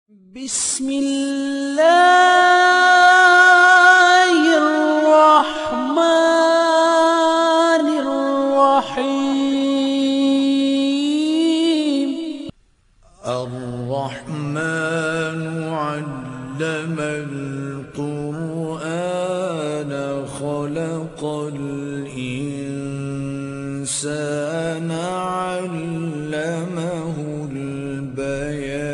بسم الله الرحمن الرحيم. الرحمن علم القرآن خلق الإنسان علمه البيان.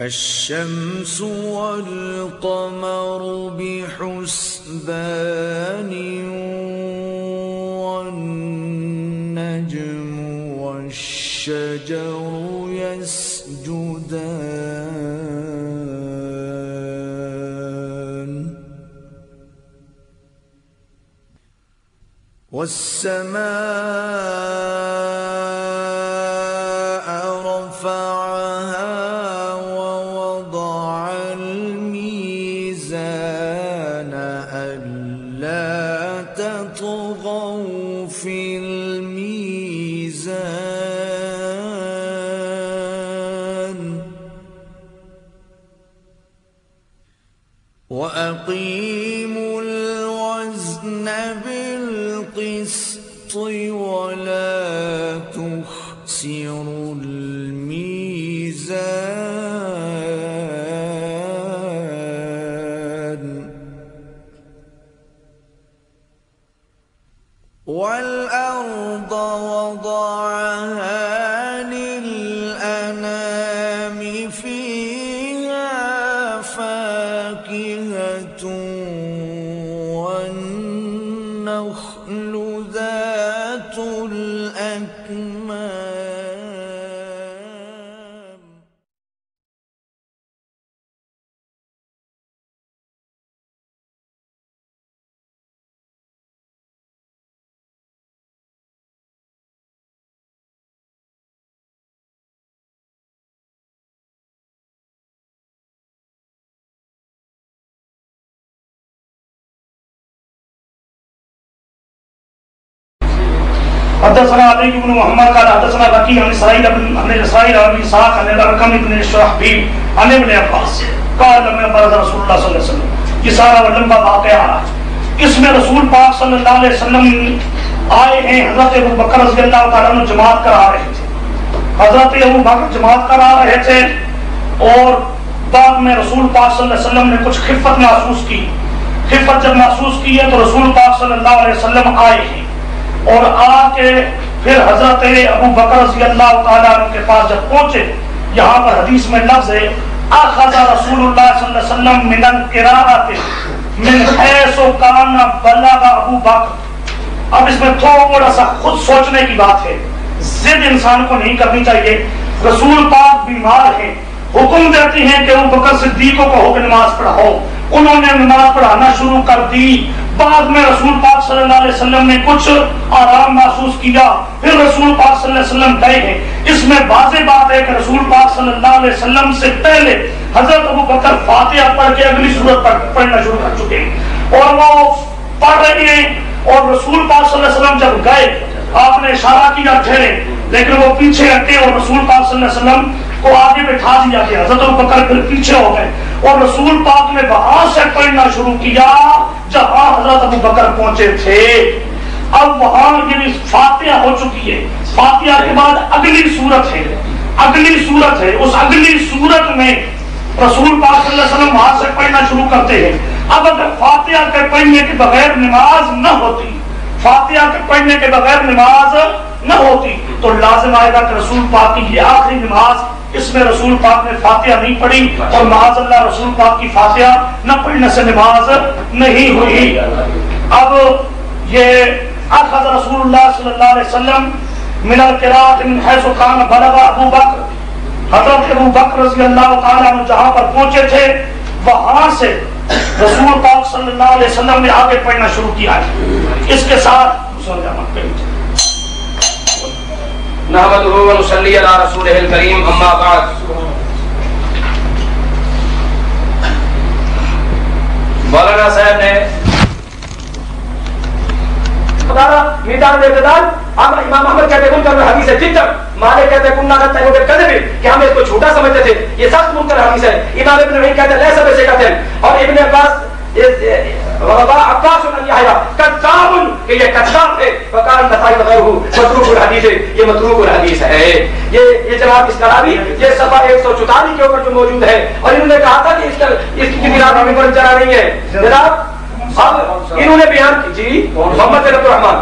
الشمس والقمر بحسبان والنجم والشجر يسجدان. والسماء رفعها ووضع الميزان ألا تطغوا في الميزان وأقيموا الوزن بالقسط ولا تخسروا الميزان. والأرض وضعها للأنام فيها فاكهة والنخل ذات الأكمام. حدثنا علي بن محمد قال حدثنا بقي عن اسرائيل بن اسحاق عن الرقم بن شرحبيل عن ابن عباس قال لما فرض رسول اللہ صلی اللہ علیہ وسلم. یہ سارا وہ لمبا واقعہ اس میں رسول پاک صلی اللہ علیہ وسلم آئے ہیں. حضرت ابو بکر رضی اللہ تعالیٰ عنہ جماعت کرا رہے تھے. حضرت ابو بکر جماعت کرا رہے تھے اور بعد میں رسول پاک صلی اللہ علیہ وسلم نے کچھ خفت محسوس کی. خفت جب محسوس کی ہے تو رسول پاک صلی اللہ علیہ وسلم آئے ہیں اور آ کے پھر حضرت ابو بکر رضی اللہ تعالیٰ عنہ کے پاس جب پہنچے. یہاں پر حدیث میں لفظ ہے اخذ رسول اللہ صلی اللہ علیہ وسلم من القراءۃ من حیث کان بلغ ابو بکر. اب اس میں تھوڑا سا خود سوچنے کی بات ہے. ضد انسان کو نہیں کرنی چاہیے. رسول پاک بیمار ہیں, حکم دیتی ہیں کہ ابو بکر صدیق کو کہو کہ نماز پڑھاؤ. انہوں نے نماز پڑھانا شروع کر دی. بعد میں رسول پاک صلی اللہ علیہ وسلم نے کچھ آرام محسوس کیا. پھر رسول پاک صلی اللہ علیہ وسلم گئے ہیں. اس میں واضح بات ہے کہ رسول پاک صلی اللہ علیہ وسلم سے پہلے حضرت ابو بکر فاتحہ پڑھ کے اگلی سورت پڑھنا شروع کر چکے ہیں اور وہ پڑھ رہے ہیں. اور رسول پاک صلی اللہ علیہ وسلم جب گئے آپ نے اشارہ کیا ٹھہرے, لیکن وہ پیچھے ہٹے اور رسول پاک صلی اللہ علیہ وسلم کو آگے بٹھا دیا گیا. حضرت ابو بکر پھر پیچھے ہو گئے اور رسول پاک نے وہاں سے پڑھنا شروع کیا جہاں حضرت ابو بکر پہنچے تھے. اب وہاں یہ فاتحہ ہو چکی ہے. فاتحہ کے بعد اگلی سورت ہے. اس اگلی سورت میں رسول پاک صلی اللہ علیہ وسلم وہاں سے پڑھنا شروع کرتے ہیں. اب اگر فاتحہ کے پڑھنے کے بغیر نماز نہ ہوتی, فاتحہ کے پڑھنے کے بغیر نماز نہ ہوتی تو لازم آئے گا کہ رسول پاک کی یہ آخری نماز, اس میں رسول پاک نے فاتحہ نہیں پڑھی اور معاذ اللہ رسول پاک کی فاتحہ نہ پڑھنے سے نماز نہیں ہوئی. اب یہ اخذ رسول اللہ صلی اللہ علیہ وسلم من القراءۃ من حیث کان بلغ ابو بکر. حضرت ابو بکر رضی اللہ تعالیٰ عنہ جہاں پر پہنچے تھے وہاں سے رسول پاک صلی اللہ علیہ وسلم نے آگے پڑھنا شروع کیا ہے. اس کے ساتھ نحمده ونصلي على رسوله الكريم اما بعد. مولانا صاحب نے خدارا میدان اعتدال. امام احمد کہتے ہیں منکر حدیث ہے جدا. مالک کہتے ہیں کننا نتہم بالکذب کہ ہم اس کو جھوٹا سمجھتے تھے, یہ سخت منکر حدیث ہے. امام ابن معین کہتے ہیں لیس بثقة. اور ابن عباس عباس بن یحییٰ کذاب کہ یہ کذاب ہے. فقال نسائی وغیرہ متروک الحدیث ہے, یہ متروک الحدیث ہے. یہ جناب اس کلابی یہ صفحہ 144 کے اوپر جو موجود ہے. اور انہوں نے کہا تھا کہ اس کی کتاب میں کوئی چرا نہیں ہے جناب. اب انہوں نے بیان کی جی محمد عبد الرحمان,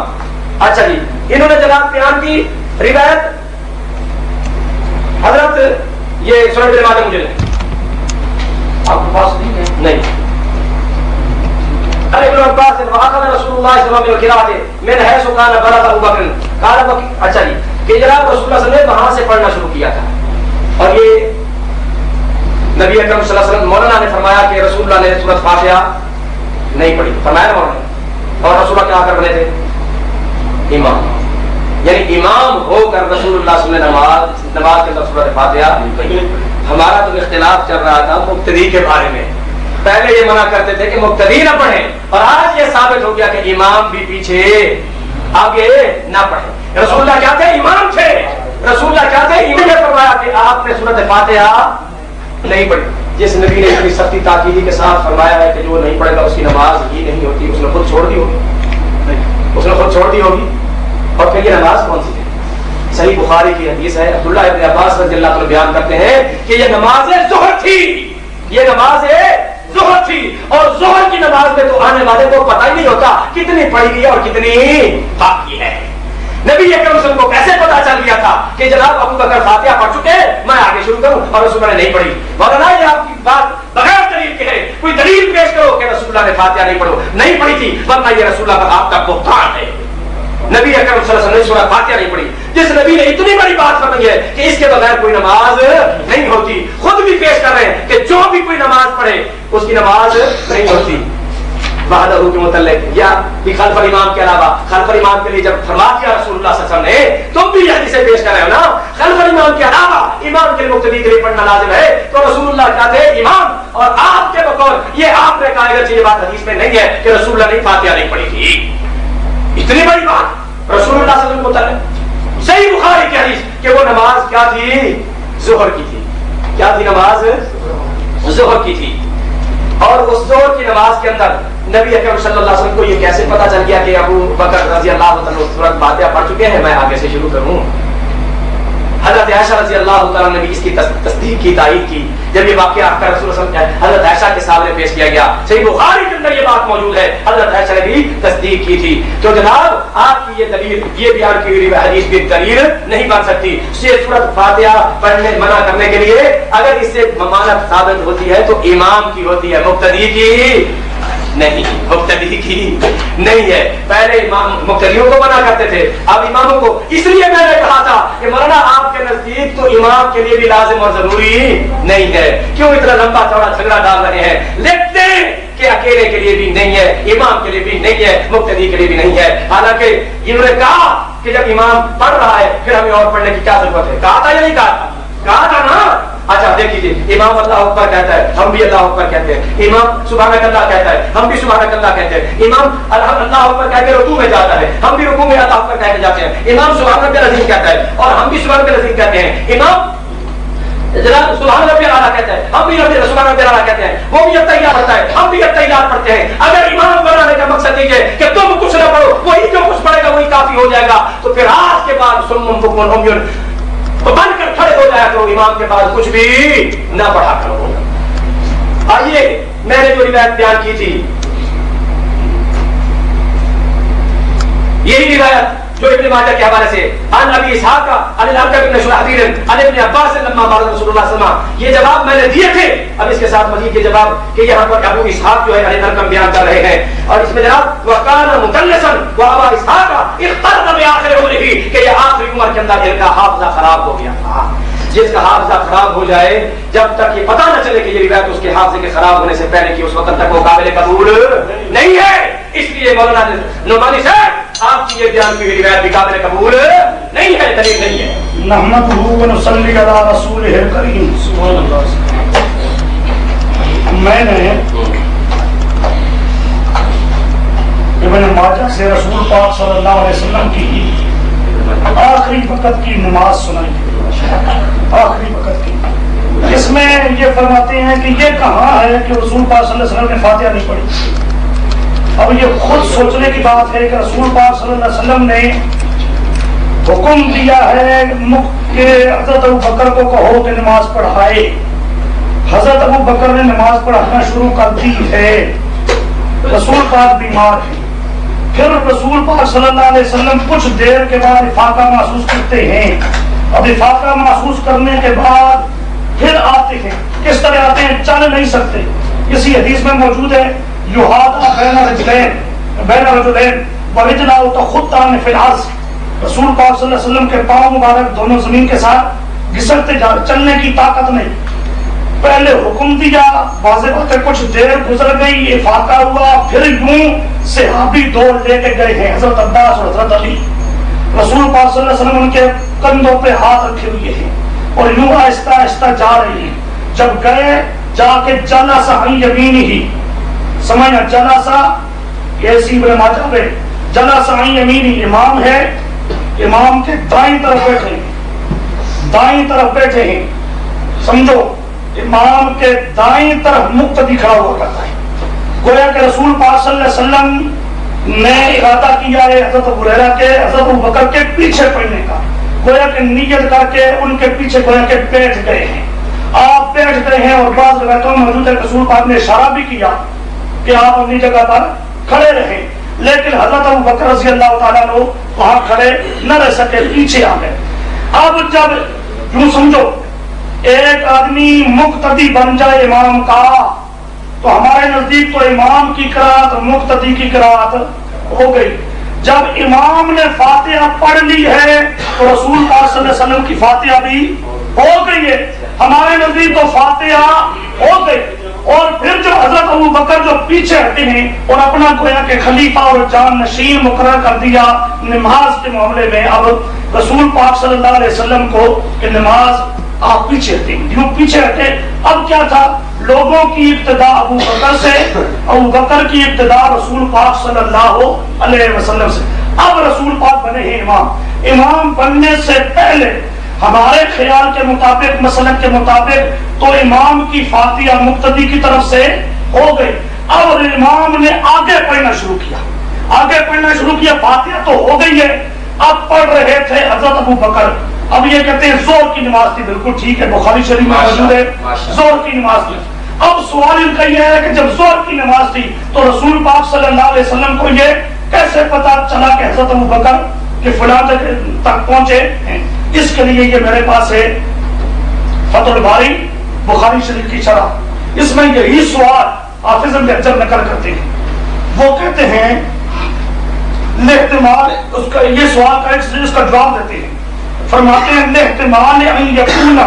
اچھا جی انہوں نے جناب بیان کی روایت حضرت یہ سنن ابن ماجہ مجھے آپ کے پاس نہیں. ابن عباس واخذ رسول اللہ صلی اللہ علیہ وسلم قراءت من حيث كان بلغ ابو بکر قال اچھا جی کہ جناب رسول اللہ صلی اللہ علیہ وسلم نے وہاں سے پڑھنا شروع کیا تھا. اور یہ نبی اکرم صلی اللہ علیہ وسلم مولانا نے فرمایا کہ رسول اللہ نے سورۃ فاتحہ نہیں پڑھی, فرمایا مولانا. اور رسول اللہ کیا کر بنے تھے امام, یعنی امام ہو کر رسول اللہ صلی اللہ علیہ وسلم نماز کے اندر سورۃ فاتحہ نہیں پڑھی. ہمارا تو اختلاف چل رہا تھا مقتدی کے بارے میں. پہلے یہ منع کرتے تھے کہ مقتدی نہ پڑھیں, اور آج یہ ثابت ہو گیا کہ امام بھی پیچھے آگے نہ پڑھیں. رسول اللہ کیا تھے امام تھے. رسول اللہ کیا تھے امام نے فرمایا کہ آپ نے سورۃ فاتحہ نہیں پڑھی. جس نبی نے اتنی سختی تاکیدی کے ساتھ فرمایا ہے کہ جو نہیں پڑھے گا اس کی نماز ہی نہیں ہوتی, اس نے خود چھوڑ دی ہوگی, اس نے خود چھوڑ دی ہوگی. اور پھر یہ نماز کون سی تھی؟ صحیح بخاری کی حدیث ہے, عبداللہ ابن عباس رضی اللہ عنہ بیان کرتے ہیں کہ یہ نماز ظہر تھی, یہ نماز ظہر تھی. اور ظہر کی نماز میں تو آنے والے کو پتہ ہی نہیں ہوتا کتنی پڑھی گئی ہے اور کتنی باقی ہے. نبی اکرم صلی اللہ علیہ وسلم کو کیسے پتا چل گیا تھا کہ جناب ابو بکر فاتحہ پڑھ چکے ہیں, میں آگے شروع کروں, اور رسول اللہ نے نہیں پڑھی. مولانا یہ آپ کی بات بغیر دلیل کے ہے, کوئی دلیل پیش کرو کہ رسول اللہ نے فاتحہ نہیں پڑھی تھی, ورنہ یہ رسول اللہ کا آپ کا بہتان ہے. نبی اکرم صلی اللہ علیہ وسلم نے سورۃ فاتحہ نہیں پڑھی. جس نبی نے اتنی بڑی بات فرمائی ہے کہ اس کے بغیر کوئی نماز نہیں ہوتی, خود بھی پیش کر رہے ہیں کہ جو بھی کوئی نماز پڑھے اس کی نماز نہیں ہوتی. وحدہ کے متعلق یا خلف الامام کے علاوہ خلف الامام کے لیے جب فرما دیا رسول اللہ صلی اللہ علیہ وسلم نے, تم بھی یہ حدیثیں پیش کر رہے ہو نا, خلف الامام کے علاوہ امام کے مقتدی کے لیے پڑھنا لازم ہے. تو رسول اللہ کیا تھے امام, اور آپ کے بقول یہ آپ نے کہا اگرچہ یہ بات حدیث میں نہیں ہے کہ رسول اللہ نے فاتحہ نہیں پڑھی تھی. اتنی بڑی بات رسول اللہ صلی اللہ علیہ وسلم کو متعلق صحیح بخاری کی حدیث کہ وہ نماز کیا تھی, ظہر کی تھی. کیا تھی نماز؟ ظہر کی تھی. اور اس ظہر کی نماز کے اندر نبی اکرم صلی اللہ علیہ وسلم کو یہ کیسے پتا چل گیا کہ ابو بکر رضی اللہ عنہ سورۃ فاتحہ پڑھ چکے ہیں, میں آگے سے شروع کروں. حضرت عائشہ رضی اللہ تعالیٰ نے بھی اس کی تصدیق کی, تائید کی. جب یہ واقعہ آپ کا رسول اللہ صلی اللہ علیہ وسلم حضرت عائشہ کے سامنے پیش کیا گیا, صحیح بخاری کے اندر یہ بات موجود ہے, حضرت عائشہ نے بھی تصدیق کی تھی. تو جناب آپ کی یہ دلیل, یہ بیان کی ہوئی حدیث بھی دلیل نہیں بن سکتی. سورۃ فاتحہ پڑھنے منع کرنے کے لیے اگر اس سے ممانعت ثابت ہوتی ہے تو امام کی ہوتی ہے, مقتدی کی نہیں, مقتدی کی نہیں ہے. پہلے امام مقتدیوں کو منع کرتے تھے, اب اماموں کو. اس لیے میں نے کہا تھا کہ مولانا آپ کے نزدیک تو امام کے لیے بھی لازم اور ضروری نہیں ہے, کیوں اتنا لمبا چوڑا جھگڑا ڈال رہے ہیں؟ لکھتے ہیں کہ اکیلے کے لیے بھی نہیں ہے, امام کے لیے بھی نہیں ہے, مقتدی کے لیے بھی نہیں ہے. حالانکہ انہوں نے کہا کہ جب امام پڑھ رہا ہے پھر ہمیں اور پڑھنے کی کیا ضرورت ہے. کہا تھا یا نہیں کہا تھا؟ کہا تھا نا. اچھا دیکھیے, امام اللہ اکبر کہتا ہے, ہم بھی اللہ اکبر کہتے ہیں. امام سبحانک اللہ کہتا ہے, ہم بھی سبحانک اللہ کہتے ہیں. امام اللہ اکبر کہہ کے رکوع میں جاتا ہے, ہم بھی رکوع میں اللہ اکبر کہہ کے جاتے ہیں. امام سبحان ربی العظیم کہتا ہے اور ہم بھی سبحان ربی العظیم کہتے ہیں. امام جناب سبحان ربی الاعلیٰ کہتا ہے, ہم بھی سبحان ربی الاعلیٰ کہتے ہیں. وہ بھی التحیات پڑھتا ہے, ہم بھی التحیات پڑھتے ہیں. اگر امام بنانے کا مقصد یہ ہے کہ تم کچھ نہ پڑھو, وہی جو کچھ پڑھے گا وہی کافی ہو جائے گا, تو پھر آج کے بعد سمم بکم عمیٌ تو بن کر کھڑے ہو جایا کرو, امام کے پاس کچھ بھی نہ پڑھا کرو. آئیے میں نے جو روایت بیان کی تھی, یہی روایت جو ابن ماجہ کے حوالے سے عن ابی اسحاق عن الارقم بن شرحبیل عن ابن عباس لما مر رسول اللہ صلی اللہ علیہ وسلم. یہ جواب میں نے دیے تھے. اب اس کے ساتھ مزید یہ جواب کہ یہاں پر ابو اسحاق جو ہے عن الارقم بیان کر رہے ہیں, اور اس میں جناب وکان مدلسا وابا اسحاق اختلط بآخر عمره کہ یہ آخری عمر کے اندر ان کا حافظہ خراب ہو گیا تھا. جس کا حافظہ خراب ہو جائے, جب تک یہ پتہ نہ چلے کہ یہ روایت اس کے حافظے کے خراب ہونے سے پہلے کی, اس وقت تک وہ قابل قبول نہیں ہے. اس لیے مولانا نعمانی صاحب آپ کی یہ بیان کی روایت بھی قابل قبول نہیں ہے, دلیل نہیں ہے. نحمدہ و نصلی علی رسولہ الکریم. سبحان اللہ. میں نے ابن ماجہ سے رسول پاک صلی اللہ علیہ وسلم کی آخری وقت کی نماز سنائی، آخری وقت کی۔ اس میں یہ فرماتے ہیں کہ یہ کہاں ہے کہ رسول پاک صلی اللہ علیہ وسلم نے فاتحہ نہیں پڑھی۔ اب یہ خود سوچنے کی بات ہے کہ رسول پاک صلی اللہ علیہ وسلم نے حکم دیا ہے کہ حضرت ابو بکر کو کہو کہ نماز پڑھائے۔ حضرت ابو بکر نے نماز پڑھانا شروع کر دی ہے، رسول پاک بیمار ہے۔ پھر رسول پاک صلی اللہ علیہ وسلم کچھ دیر کے بعد افاقہ محسوس کرتے ہیں۔ اب افاقہ محسوس کرنے کے بعد پھر آتے ہیں۔ کس طرح آتے ہیں؟ چل نہیں سکتے۔ کسی حدیث میں موجود ہے یحاذا بین رجلین ورجلہ تخطان فی الارض، رسول پاک صلی اللہ علیہ وسلم کے پاؤں مبارک دونوں زمین کے ساتھ گھسٹتے جا رہے، چلنے کی طاقت نہیں۔ پہلے حکم دیا، واضح بات ہے کچھ دیر گزر گئی، افاقہ ہوا، پھر یوں صحابی دوڑ لے کے گئے ہیں، حضرت عباس اور حضرت علی۔ رسول پاک صلی اللہ علیہ وسلم ان کے کندھوں پہ ہاتھ رکھے ہوئے ہیں اور یوں آہستہ آہستہ جا رہے ہیں۔ جب گئے جا کے جلس عن یمینہ، سمجھنا جلسہ ایسی ابن ماجہ میں جلس عن یمینہ، امام ہے، امام کے دائیں طرف بیٹھے ہیں، دائیں طرف بیٹھے ہیں، سمجھو امام کے دائیں طرف مقتدی کھڑا ہوا کرتا ہے۔ گویا کہ رسول پاک صلی اللہ علیہ وسلم نے ارادہ کیا ہے حضرت ابو ہریرہ کے، حضرت ابو بکر کے پیچھے پڑنے کا، گویا کہ نیت کر کے ان کے پیچھے گویا کہ بیٹھ گئے ہیں۔ آپ بیٹھ گئے ہیں اور بعض روایتوں میں موجود ہے رسول پاک نے اشارہ بھی کیا کہ آپ اپنی جگہ پر کھڑے رہیں، لیکن حضرت ابو بکر رضی اللہ تعالیٰ عنہ وہاں کھڑے نہ رہ سکے، پیچھے آ گئے۔ اب جب یوں سمجھو ایک آدمی مقتدی بن جائے امام کا، تو ہمارے نزدیک تو امام کی قرات مقتدی کی قرات ہو گئی۔ جب امام نے فاتحہ پڑھ لی ہے تو رسول پاک صلی اللہ علیہ وسلم کی فاتحہ بھی ہو گئی ہے، ہمارے نزدیک تو فاتحہ ہو گئی۔ اور پھر جو حضرت ابو بکر جو پیچھے ہٹے ہیں اور اپنا گویا کہ خلیفہ اور جان نشین مقرر کر دیا نماز کے معاملے میں، اب رسول پاک صلی اللہ علیہ وسلم کو کہ نماز آپ پیچھے ہٹے، یوں پیچھے ہٹے۔ اب کیا تھا؟ لوگوں کی ابتدا ابو بکر سے، ابو بکر کی ابتدا رسول پاک صلی اللہ علیہ وسلم سے۔ اب رسول پاک بنے ہیں امام۔ امام بننے سے پہلے ہمارے خیال کے مطابق، مسلک کے مطابق، تو امام کی فاتحہ مقتدی کی طرف سے ہو گئی۔ اب امام نے آگے پڑھنا شروع کیا، آگے پڑھنا شروع کیا، فاتحہ تو ہو گئی ہے، اب پڑھ رہے تھے حضرت ابو بکر۔ اب یہ کہتے ہیں زور کی نماز تھی، بالکل ٹھیک ہے، بخاری شریف میں موجود ہے زور کی نماز تھی۔ اب سوال ان کا یہ ہے کہ جب زور کی نماز تھی تو رسول پاک صلی اللہ علیہ وسلم کو یہ کیسے پتا چلا کہ حضرت ابو بکر کہ فلاں جگہ تک پہنچے ہیں؟ اس کے لیے یہ میرے پاس ہے فتح الباری بخاری شریف کی شرح، اس میں یہی سوال حافظ ابن حجر نقل کرتے ہیں۔ وہ کہتے ہیں احتمال اس کا یہ سوال کا اس کا جواب دیتے ہیں، فرماتے ہیں احتمال ان یکون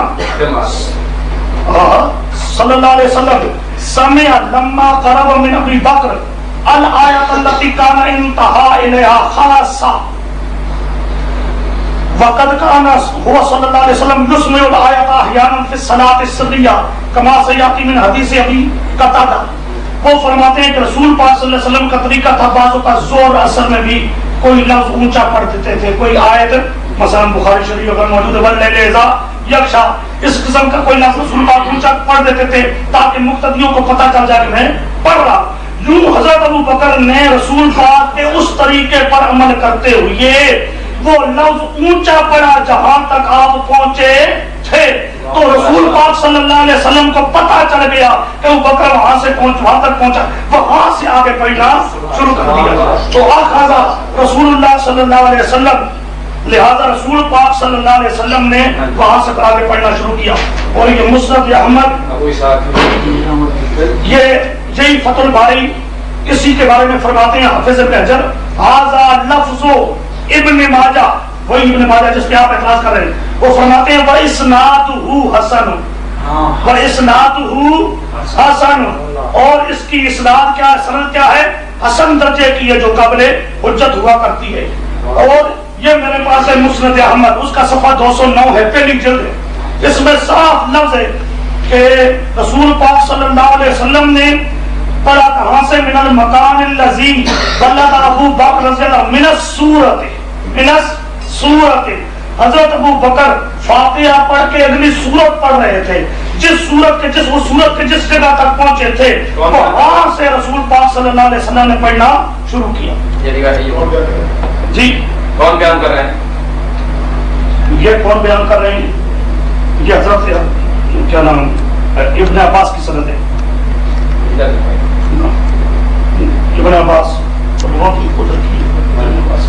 صلی اللہ علیہ وسلم سمع لما قرب من ابی بکر الآیۃ التي كان انتهى إليها خاصة وقد كان هو صلی اللہ علیہ وسلم يسمع الآیۃ احیانا في الصلاة السرية كما سيأتي من حدیث ابی قتادہ۔ وہ فرماتے ہیں کہ رسول پاک صلی اللہ علیہ وسلم کا طریقہ تھا بعضوں کا زور اثر میں بھی کوئی لفظ اونچا پڑھ دیتے تھے، کوئی آیت مثلا بخاری شریف اگر موجود ہے واللیل اذا یغشی، اس قسم کا کوئی لفظ رسول پاک اونچا پڑھ دیتے تھے تاکہ مقتدیوں کو پتہ چل جائے کہ میں پڑھ رہا۔ یوں حضرت ابو بکر نے رسول پاک کے اس طریقے پر عمل کرتے ہوئے وہ لفظ اونچا پڑا جہاں تک آپ پہنچے تھے، تو رسول پاک صلی اللہ علیہ وسلم کو پتہ چل گیا کہ ابو بکر وہاں سے وہاں تک پہنچا، وہاں سے آگے پڑھنا شروع کر دیا۔ تو آخذ رسول اللہ صلی اللہ علیہ وسلم، لہذا رسول پاک صلی اللہ علیہ وسلم نے وہاں سے آگے پڑھنا شروع کیا۔ اور یہ مسند احمد، یہی فتح الباری اسی کے بارے میں فرماتے ہیں حافظ ابن حجر ھذا لفظ ابن ماجہ، وہی ابن ماجہ جس پہ آپ اعتراض کر رہے ہیں، وہ فرماتے ہیں وَإِسْنَادُهُ حَسَنٌ، وَإِسْنَادُهُ حَسَنٌ، اور اس کی اسناد کیا ہے، سند کیا ہے، حسن درجے کی ہے جو قابل حجت ہوا کرتی ہے۔ اور یہ میرے پاس ہے مسند احمد، اس کا صفحہ 209 ہے، پہلی جلد ہے، اس میں صاف لفظ ہے کہ رسول پاک صلی اللہ علیہ وسلم نے پڑھا کہاں سے؟ من المکان الذی بلغ ابو بکر رضی اللہ من السورۃ، من السورۃ، حضرت ابو بکر فاتحہ پڑھ کے اگلی سورت پڑھ رہے تھے، جس سورت کے وہ سورت کے جس جگہ تک پہنچے تھے وہاں سے رسول پاک صلی اللہ علیہ وسلم نے پڑھنا شروع کیا۔ جی کون بیان کر رہے ہیں؟ یہ کون بیان کر رہے ہیں؟ یہ حضرت کیا نام ابن عباس کی سند ہے، ابن عباس بہت ہی قدرت کی ابن عباس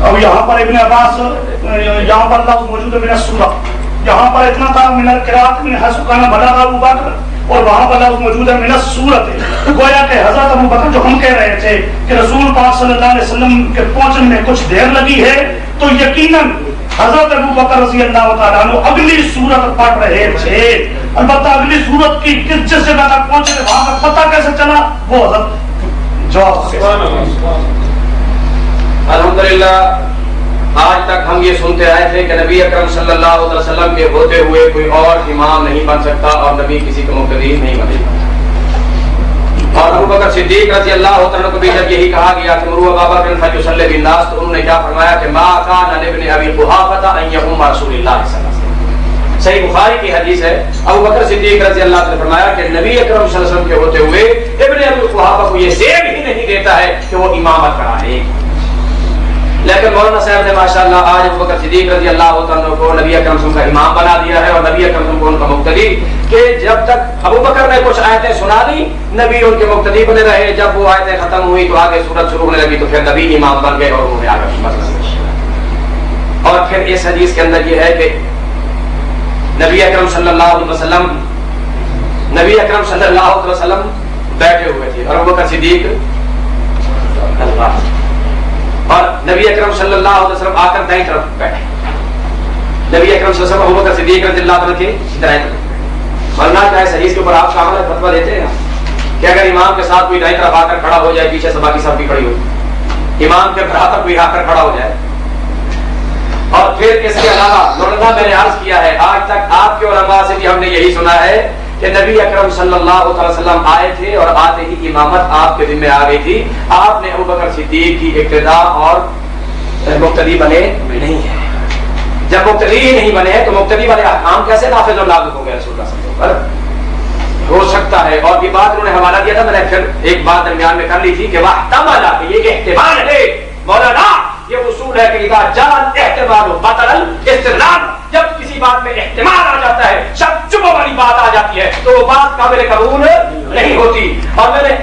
اب یہاں پر ابن عباس، یہاں پر لفظ موجود ہے من السورہ، یہاں پر اتنا تھا من القراءۃ من حیث کان بلغ ابو بکر، اور وہاں پر لفظ موجود ہے من السورۃ، گویا کہ حضرت ابو بکر جو ہم کہہ رہے تھے کہ رسول پاک صلی اللہ علیہ وسلم کے پہنچنے میں کچھ دیر لگی ہے، تو یقیناً حضرت ابو بکر رضی اللہ تعالیٰ عنہ اگلی سورت پڑھ رہے تھے، البتہ اگلی سورت کی جس جگہ تک پہنچے تھے وہاں کا پتہ کیسے چلا وہ حضرت جواب۔ الحمدللہ آج تک ہم یہ سنتے آئے تھے کہ نبی اکرم صلی اللہ علیہ وسلم کے ہوتے ہوئے کوئی اور امام نہیں بن سکتا اور نبی کسی کا مقتدی نہیں بنے گا، اور ابو بکر صدیق رضی اللہ عنہ کو بھی جب یہی کہا گیا کہ مروا ابا بکر فلیصلی بالناس، تو انہوں نے کیا فرمایا کہ ما کان لابن ابی قحافہ ان یؤم رسول اللہ صلی اللہ علیہ وسلم۔ صحیح بخاری کی حدیث ہے، ابو بکر صدیق رضی اللہ عنہ نے فرمایا کہ نبی اکرم صلی اللہ علیہ وسلم کے ہوتے ہوئے ابن ابی قحافہ کو یہ زیب ہی نہیں دیتا ہے کہ وہ امامت کرائے، لیکن مولانا صاحب نے ماشاءاللہ آج ابو بکر صدیق رضی اللہ عنہ کو نبی اکرم صلی اللہ علیہ وسلم کا امام بنا دیا ہے، اور نبی اکرم صلی اللہ علیہ وسلم کو ان کا مقتدی، کہ جب تک ابو بکر نے کچھ آیتیں سنا دی نبی ان کے مقتدی بنے رہے، جب وہ آیتیں ختم ہوئی تو آگے سورت شروع ہونے لگی تو پھر نبی امام بن گئے اور انہوں نے آگے مسئلہ۔ اور پھر اس حدیث کے اندر یہ ہے کہ نبی اکرم صلی اللہ علیہ وسلم بیٹھے ہوئے تھے اور ابو بکر صدیق اور نبی اکرم صلی اللہ علیہ وسلم آ کر دائیں طرف بیٹھے، نبی اکرم صلی اللہ علیہ وسلم ابو بکر صدیق رضی اللہ عنہ کے دائیں طرف، ورنہ کیا اس حدیث کے اوپر آپ شامل فتویٰ دیتے ہیں کہ اگر امام کے ساتھ کوئی دائیں طرف آ کر کھڑا ہو جائے، پیچھے سے باقی سب بھی کھڑی ہو، امام کے برابر کوئی آ کر کھڑا ہو جائے، اور پھر اس کے علاوہ مولانا میں نے عرض کیا ہے آج تک آپ کے علماء سے بھی ہم نے یہی سنا ہے کہ نبی اکرم صلی اللہ علیہ وسلم آئے تھے اور آتے ہی امامت آپ کے ذمہ آ گئی تھی، آپ نے ابو بکر صدیق کی اقتدا اور مقتدی بنے نہیں ہے۔ جب مقتدی ہی نہیں بنے تو مقتدی والے احکام کیسے نافذ اور لاگو ہو گئے رسول اللہ صلی اللہ علیہ وسلم پر؟ ہو سکتا ہے، اور یہ بات انہوں نے حوالہ دیا تھا، میں نے پھر ایک بات درمیان میں کر لی تھی کہ واحتمل، کہ یہ احتمال ہے مولانا، یہ اصول ہے کہ اذا جاء الاحتمال بطل الاستدلال، جب کسی بات میں احتمال آ جاتا ہے، شک شبہ والی بات آ جاتی ہے تو وہ بات قابل قبول نہیں ہوتی۔ اور میں نے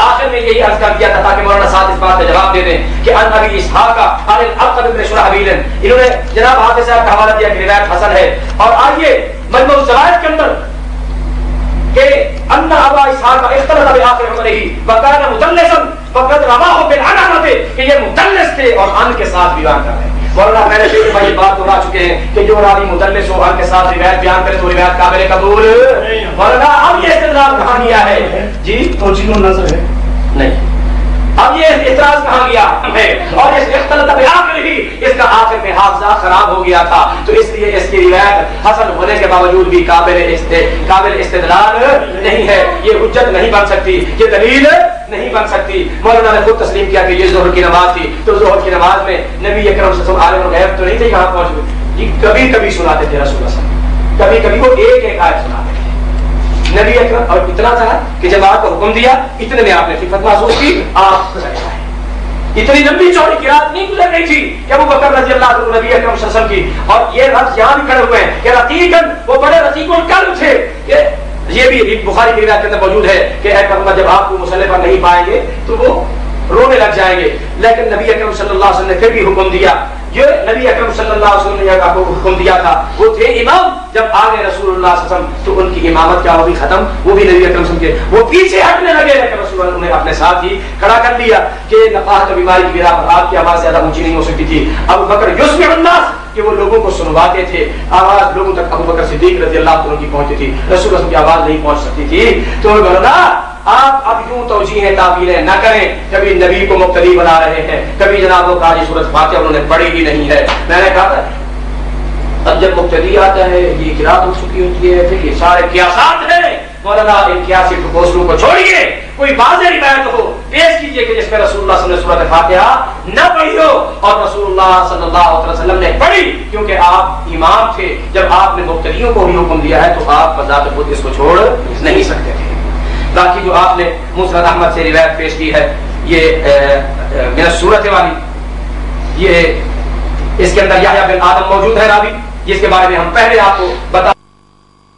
آخر میں یہی عرض کر دیا تھا تاکہ مولانا صاحب اس بات کا جواب دے دیں کہ ان ابی اسحاق عن العقد بن شرحبیل، انہوں نے جناب حافظ صاحب کا حوالہ دیا کہ روایت حسن ہے، اور آئیے مجموع الزوائد کے اندر کہ ان ابا اسحاق اختلط بآخر عمرہ وكان مدلسا فقد رواه بالعنعنة، کہ یہ مدلس تھے اور ان کے ساتھ بیان کر رہے ہیں۔ مولانا میں نے پھر بھائی بات دہرا چکے ہیں کہ جو راوی مدلس ہو ان کے ساتھ روایت بیان کرے تو روایت قابل قبول مولانا اب یہ استدلال کہاں گیا ہے؟ جی توجیہ نظر ہے نہیں، اب یہ اعتراض کہاں گیا ہے؟ اور اس اختلاط بآخر ہی اس کا آخر میں حافظہ خراب ہو گیا تھا، تو اس لیے اس کی روایت حسن ہونے کے باوجود بھی قابل استدلال نہیں ہے، یہ حجت نہیں بن سکتی، یہ دلیل نہیں بن سکتی۔ مولانا نے خود تسلیم کیا کہ یہ ظہر کی نماز تھی، تو ظہر کی نماز میں نبی اکرم صلی اللہ علیہ وسلم عالم الغیب تو نہیں تھے، کہاں پہنچ گئے جی، کبھی کبھی سناتے تھے رسول اللہ صلی اللہ علیہ وسلم، کبھی کبھی وہ ایک ایک آیت سناتے تھے نبی اکرم، اور اتنا تھا کہ جب آپ کو حکم دیا اتنے میں آپ نے خفت محسوس کی، آپ چلے گئے۔ اتنی لمبی چوڑی قرات نہیں گزر رہی تھی کہ ابو بکر رضی اللہ عنہ نبی اکرم صلی اللہ علیہ وسلم کی، اور یہ لفظ یہاں بھی کھڑے ہوئے ہیں کہ رقیقاً، وہ بڑے رقیق القلب تھے، یہ بھی بخاری کی روایت کے اندر موجود ہے کہ اے پیغمبر جب آپ کو مصلی پر نہیں پائیں گے تو وہ رونے لگ جائیں گے، لیکن نبی اکرم صلی اللہ علیہ وسلم نے پھر بھی حکم دیا، جو نبی اکرم صلی اللہ علیہ وسلم نے آپ کو حکم دیا تھا وہ تھے امام، جب آگے رسول اللہ صلی اللہ علیہ وسلم تو ان کی امامت کیا ہوگی ختم، وہ بھی نبی اکرم صلی اللہ علیہ وسلم کے وہ پیچھے ہٹنے لگے، لیکن رسول اللہ نے اپنے ساتھ ہی کھڑا کر لیا کہ نفاحت بیماری کی بنا پر آپ کی آواز زیادہ اونچی نہیں ہو سکتی تھی۔ ابو بکر یسمع الناس، کہ وہ لوگوں کو سنواتے تھے، آواز لوگوں تک ابو بکر صدیق رضی اللہ عنہ کی پہنچتی تھی، رسول اللہ کی آواز نہیں پہنچ سکتی تھی۔ تو مولانا آپ اب یوں توجیہیں تعبیریں نہ کریں، کبھی نبی کو مقتدی بنا رہے ہیں، کبھی جناب وہ قاری سورۃ فاتحہ انہوں نے پڑھی ہی نہیں ہے۔ میں نے کہا تھا اب جب مقتدی آتا ہے یہ قرات ہو چکی ہوتی ہے، پھر یہ سارے قیاسات ہیں مولانا، ان قیاسی پروپوزلوں کو چھوڑیے، کوئی واضح روایت ہو پیش کیجئے کہ جس میں رسول اللہ صلی اللہ علیہ وسلم نے سورۃ فاتحہ نہ پڑھی ہو اور رسول اللہ صلی اللہ علیہ وسلم نے پڑھی، کیونکہ آپ امام تھے، جب آپ نے مقتدیوں کو بھی حکم دیا ہے تو آپ بذات خود اس کو چھوڑ نہیں سکتے تھے۔ باقی جو آپ نے مسند احمد سے روایت پیش کی ہے یہ میرا صورت والی، یہ اس کے اندر یحییٰ بن آدم موجود ہے راوی، جس کے بارے میں ہم پہلے آپ کو بتا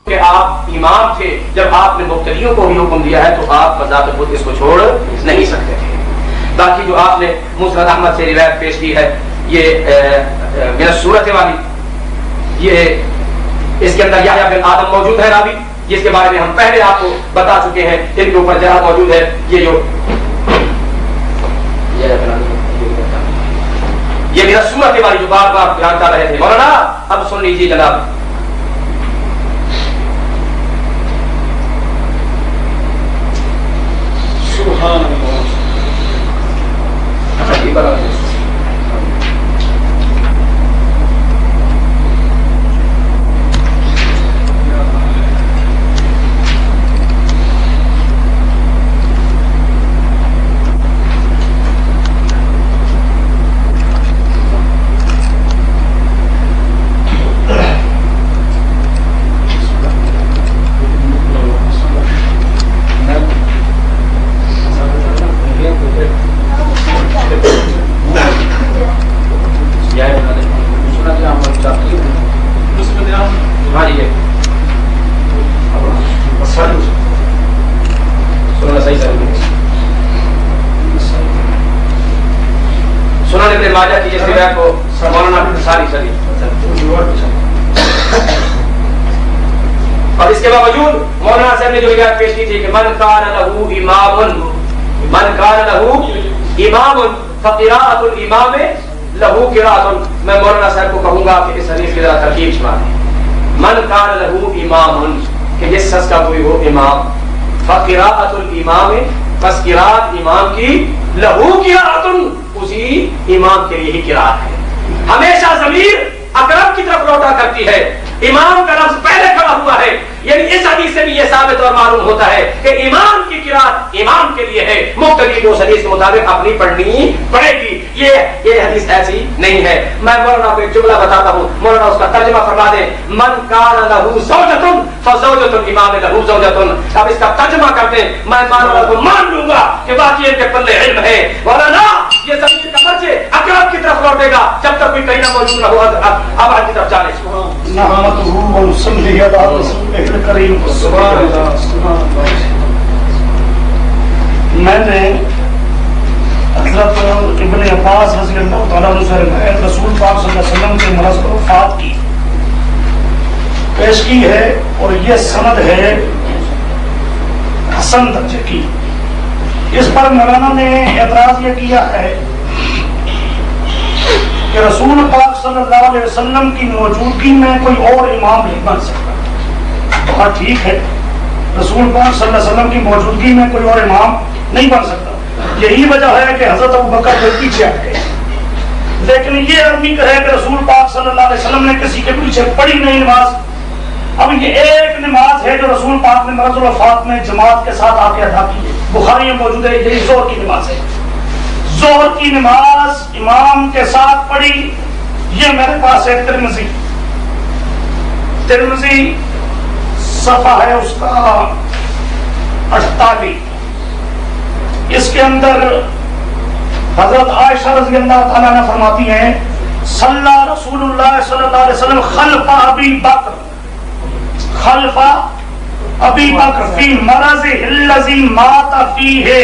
کہ آپ امام تھے، جب آپ نے مقتدیوں کو بھی حکم دیا ہے تو آپ بذات خود اس کو چھوڑ نہیں سکتے تھے۔ باقی جو آپ نے مسند احمد سے روایت پیش کی ہے یہ میرا صورت والی، یہ اس کے اندر یحییٰ بن آدم موجود ہے راوی، جس کے بارے میں ہم پہلے آپ کو بتا چکے ہیں، ان کے اوپر جہاں موجود ہے یہ میرا صورت والی جو بار بار بیان کر رہے تھے مولانا، اب سن لیجیے جناب۔ سبحان اللہ۔ اور اس کے باوجود مولانا صاحب نے جو روایت پیش کی تھی کہ من کان لہو امام فقراءۃ الامام لہو قراءۃ، میں مولانا صاحب کو کہوں گا کہ اس حدیث کی ذرا ترکیب سنا دیں۔ من کان لہو امام، کہ جس شخص کا کوئی ہو امام، فقراءۃ الامام، بس قراءت امام کی، لہو قراءۃ، اسی امام کے لیے ہی قراءت ہے۔ ہمیشہ ضمیر اقرب کی طرف لوٹا کرتی ہے، امام کا لفظ پہلے کھڑا ہوا ہے، یعنی اس حدیث سے بھی یہ ثابت اور معلوم ہوتا ہے کہ امام کی قرات امام کے لیے ہے، مقتدی کو اس حدیث کے مطابق اپنی پڑھنی پڑے گی۔ یہ حدیث ایسی نہیں ہے۔ میں مولانا کو ایک جملہ بتاتا ہوں، مولانا اس کا ترجمہ فرما دیں۔ من کان لہو زوجۃ فزوجۃ الامام لہو زوجۃ۔ اب اس کا ترجمہ کرتے ہیں، میں مولانا کو مان لوں گا کہ واقعی ان کے پلے علم ہے۔ مولانا یہ ضمیر کا مرجع اقرب کی طرف لوٹے گا جب تک کوئی کہیں نہ موجود نہ ہو، اب کی طرف جانے۔ میں نے حضرت ابن عباس رضی اللہ تعالیٰ عنہ سے روایت رسول پاک صلی اللہ علیہ وسلم کے مرض پر وفات کی پیش کی ہے، اور یہ سند ہے حسن درجے کی۔ اس پر مولانا نے اعتراض یہ کیا ہے کہ رسول پاک صلی اللہ علیہ وسلم کی موجودگی میں کوئی اور امام نہیں بن سکتا۔ ہاں ٹھیک ہے، رسول پاک صلی اللہ علیہ وسلم کی موجودگی میں کوئی اور امام نہیں بن سکتا، یہی وجہ ہے کہ حضرت ابوبکر کے پیچھے ہٹ گئے۔ لیکن یہ آدمی کہے کہ رسول پاک صلی اللہ علیہ وسلم نے کسی کے پیچھے پڑھی نہیں نماز۔ اب یہ ایک نماز ہے جو رسول پاک نے مرض الوفات میں جماعت کے ساتھ آ کے ادا کی ہے، بخاری میں موجود ہے، یہی ظہر کی نماز ہے۔ ظہر کی نماز امام کے ساتھ پڑھی، یہ میرے پاس ہے ترمذی صفحہ ہے اس کا 48، اس کے اندر حضرت عائشہ رضی اللہ تعالیٰ نے فرماتی ہیں صلی رسول اللہ صلی اللہ علیہ وسلم خلف ابی بکر فی مرضہ الذی مات فیہ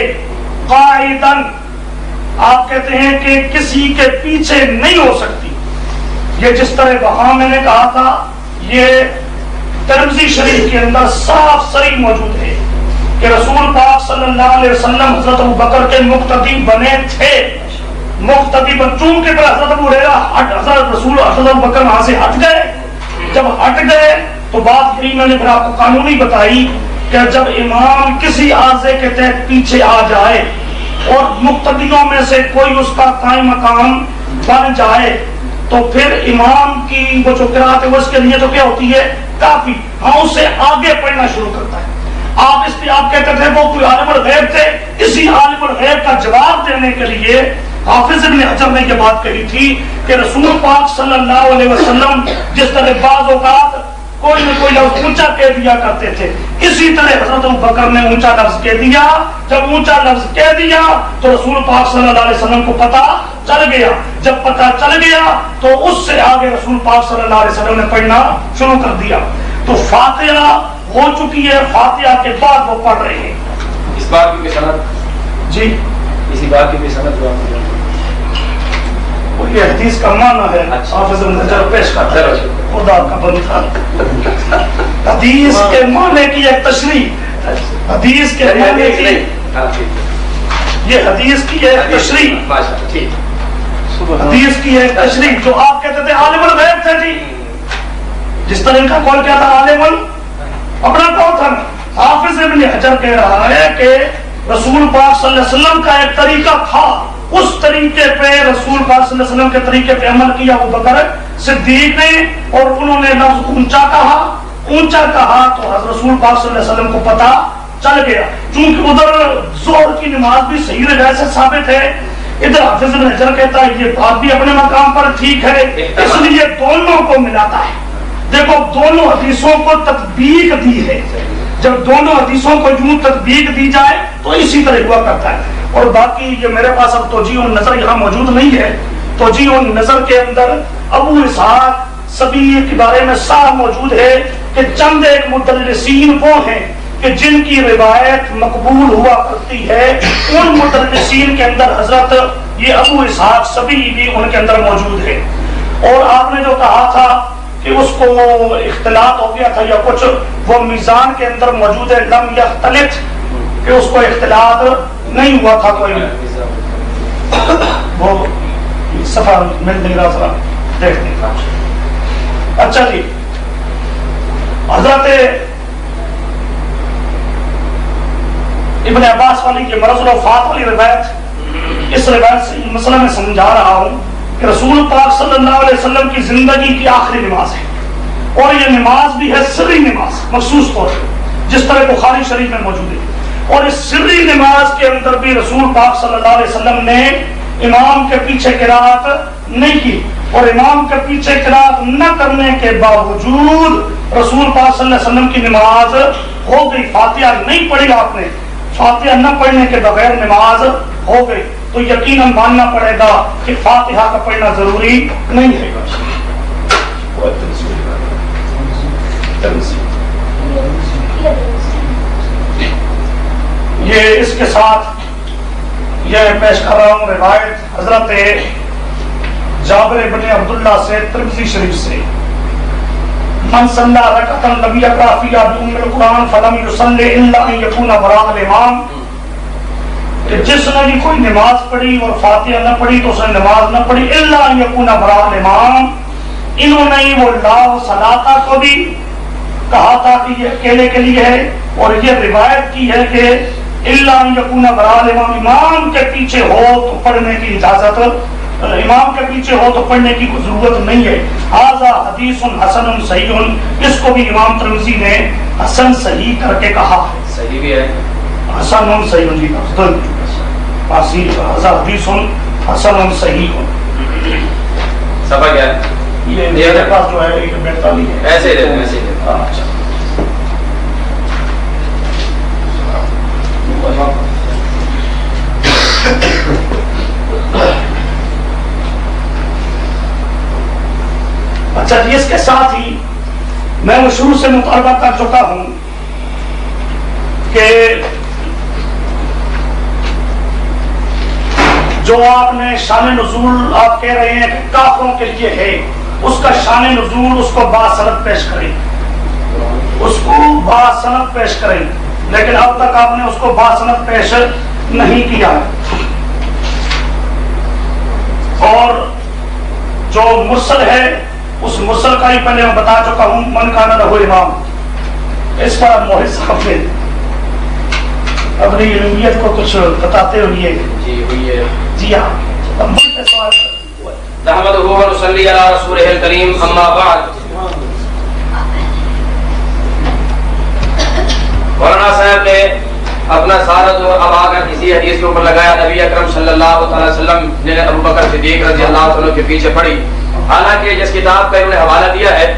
قائدا۔ آپ کہتے ہیں کہ کسی کے پیچھے نہیں ہو سکتی، یہ جس طرح وہاں میں نے کہا تھا یہ ترمذی شریف کے اندر صاف صریح موجود ہے کہ رسول پاک صلی اللہ علیہ وسلم حضرت ابوبکر کے مقتدی بنے تھے، مقتدی بن چونکہ حضرت ابو ہریرہ حضرت ابوبکر وہاں سے ہٹ گئے، جب ہٹ گئے تو بات یہی میں نے پھر آپ کو قانونی بتائی کہ جب امام کسی عارضے کے تحت پیچھے آ جائے اور مقتدیوں میں سے کوئی اس کا قائم مقام بن جائے تو پھر امام کی وہ جو قرات ہے وہ اس کے لیے تو کیا ہوتی ہے؟ کافی. ہاں اس سے آگے پڑھنا شروع کرتا ہے. آپ اس لیے آپ کہتے تھے وہ کوئی عالم الغیب تھے. اسی عالم الغیب کا جواب دینے کے لیے حافظ ابن حجر نے یہ بات کہی تھی کہ رسول پاک صلی اللہ علیہ وسلم جس طرح بعض اوقات کوئی نہ کوئی لفظ اونچا کہہ دیا کرتے تھے, اسی طرح حضرت ابوبکر نے اونچا لفظ کہہ دیا. جب اونچا لفظ کہہ دیا تو رسول پاک صلی اللہ علیہ وسلم کو پتہ چل گیا. جب پتہ چل گیا تو اس سے آگے رسول پاک صلی اللہ علیہ وسلم نے پڑھنا شروع کر دیا. تو فاتحہ ہو چکی ہے, فاتحہ کے بعد وہ پڑھ رہے ہیں. اس بات کی سند جی اسی بات کی سند جو وہ یہ حدیث کا معنی ہے. حافظ ابن حجر پیش کرتا ہے خدا کا بندہ. حدیث کے معنی کی ایک تشریح, حدیث کے معنی کی یہ حدیث کی ایک تشریح, حدیث کی ایک تشریح. جو آپ کہتے تھے عالم الغیب تھے جی, جس طرح ان کا قول کیا تھا عالم اپنا قول تھا. حافظ ابن حجر کہہ رہا ہے کہ رسول پاک صلی اللہ علیہ وسلم کا ایک طریقہ تھا, اس طریقے پہ رسول پاک صلی اللہ علیہ وسلم کے طریقے پہ عمل کیا ابوبکر صدیق نے, اور انہوں نے لفظ اونچا کہا تو حضرت رسول پاک صلی اللہ علیہ وسلم کو پتہ چل گیا. چونکہ ادھر ظہر کی نماز بھی صحیح روایت سے ثابت ہے, ادھر حافظ ابن حجر کہتا ہے یہ بات بھی اپنے مقام پر ٹھیک ہے, اس لیے دونوں کو ملاتا ہے. دیکھو دونوں حدیثوں کو تطبیق دی ہے, جب دونوں حدیثوں کو یوں تطبیق دی جائے تو اسی طرح ہوا کرتا ہے. اور باقی یہ میرے پاس اب توجیہ النظر یہاں موجود نہیں ہے. توجیہ النظر کے اندر ابو اسحاق سبیعی کے بارے میں صاف موجود ہے کہ چند ایک مدلسین وہ ہیں کہ جن کی روایت مقبول ہوا کرتی ہے. ان مدلسین کے اندر حضرت یہ ابو اسحاق سبیعی بھی ان کے اندر موجود ہے. اور آپ نے جو کہا تھا کہ اس کو اختلاط ہو گیا تھا یا کچھ, وہ میزان کے اندر موجود ہے لم یختلط, کہ اس کو اختلاط نہیں ہوا تھا کوئی. وہ صفحہ مل نہیں رہا تھا, دیکھتے ہیں. اچھا جی, حضرت ابن عباس والی کے مرض الوفات والی روایت, اس روایت سے مسئلہ میں سمجھا رہا ہوں کہ رسول پاک صلی اللہ علیہ وسلم کی زندگی کی آخری نماز ہے, اور یہ نماز بھی ہے سری نماز مخصوص طور پر, جس طرح بخاری شریف میں موجود ہے. اور اس سری نماز کے اندر بھی رسول پاک صلی اللہ علیہ وسلم نے امام کے پیچھے قرات نہیں کی, اور امام کے پیچھے قرات نہ کرنے کے باوجود رسول پاک صلی اللہ علیہ وسلم کی نماز ہو گئی. فاتحہ نہیں پڑھی آپ نے, فاتحہ نہ پڑھنے کے بغیر نماز ہو گئی, تو یقیناً ماننا پڑے گا کہ فاتحہ کا پڑھنا ضروری نہیں ہے. یہ اس کے ساتھ یہ پیش کر رہا ہوں روایت حضرت جابر بن عبداللہ سے ترمذی شریف سے, من صلی رکعۃ لم یقرأ فیہا بأم القرآن فلم یصلی الا ان یکون وراء الامام, کہ جس نے بھی کوئی نماز پڑھی اور فاتحہ نہ پڑھی تو اس نے نماز نہ پڑھی الا ان یکون وراء الامام. انہوں نے وہ لا صلاۃ کو بھی کہا تھا کہ یہ اکیلے کے لیے ہے, اور یہ روایت کی ہے کہ الا ان یکون وراء الامام, امام کے پیچھے ہو تو پڑھنے کی اجازت, امام کے پیچھے ہو تو پڑھنے کی کوئی ضرورت نہیں ہے. ھذا حدیث حسن صحیح, اس کو بھی امام ترمذی نے حسن صحیح کر کے کہا. صحیح بھی ہے, حسن صحیح جی, فارسی ھذا حدیث حسن صحیح. صفحہ کیا ہے یہ میرے پاس جو ہے 42 ہے, ایسے ہی رہتے ہیں, ایسے ہی رہتے ہیں. اچھا اچھا جی, اس کے ساتھ ہی میں وہ شروع سے مطالبہ کر چکا ہوں کہ جو آپ نے شان نزول آپ کہہ رہے ہیں کہ کافروں کے لیے ہے, اس کا شان نزول اس کو باسند پیش کریں, اس کو باسند پیش کریں, لیکن اب تک آپ نے اس کو باسند پیش نہیں کیا. اور جو مرسل ہے اس مرسل کا ہی پہلے میں بتا چکا ہوں, من کان لہ امام, اس پر موحد صاحب نے اپنی علمیت کو کچھ بتاتے ہوئے جی ہوئی ہے, جی ہاں, نحمدہ و نصلی علی رسولہ الکریم اما بعد. مولانا صاحب نے اپنا سارا جو اب آ کر اسی حدیث کے اوپر لگایا. نبی اکرم صلی اللہ تعالی وسلم نے ابو بکر صدیق رضی اللہ عنہ کے پیچھے پڑھی. حالانکہ جس کتاب کا انہوں نے حوالہ دیا ہے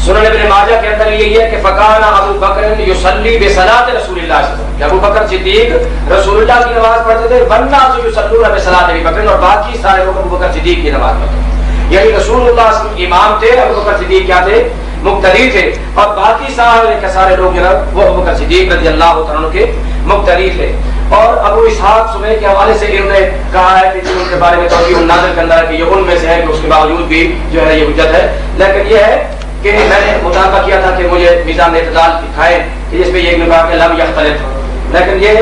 سنن ابن ماجہ کے اندر یہی ہے کہ فکان ابو بکر یصلی بصلاۃ رسول اللہ صلی اللہ علیہ وسلم، کہ ابو بکر صدیق رسول اللہ کی نماز پڑھتے تھے. والناس یصلون بصلاۃ ابی بکر، اور باقی سارے لوگ ابو بکر صدیق کی نماز پڑھتے تھے. یعنی رسول اللہ صلی اللہ علیہ وسلم امام تھے، ابو بکر صدیق کیا تھے؟ مقتدی تھے. اور باقی سارے لوگ جو ہے وہ ابو بکر صدیق رضی اللہ تعالیٰ عنہ کے مقتدی تھے. اور ابو اسحاق سمیع کے حوالے سے انہوں نے کہا ہے کہ ان کے بارے میں توجیہ الناظر کے اندر ہے کہ یہ ان میں سے ہے کہ اس کے باوجود بھی جو ہے یہ حجت ہے. لیکن یہ ہے کہ میں نے مطالبہ کیا تھا کہ مجھے میزان اعتدال دکھائے کہ جس پہ یہ کہا کہ لم یختلف، لیکن یہ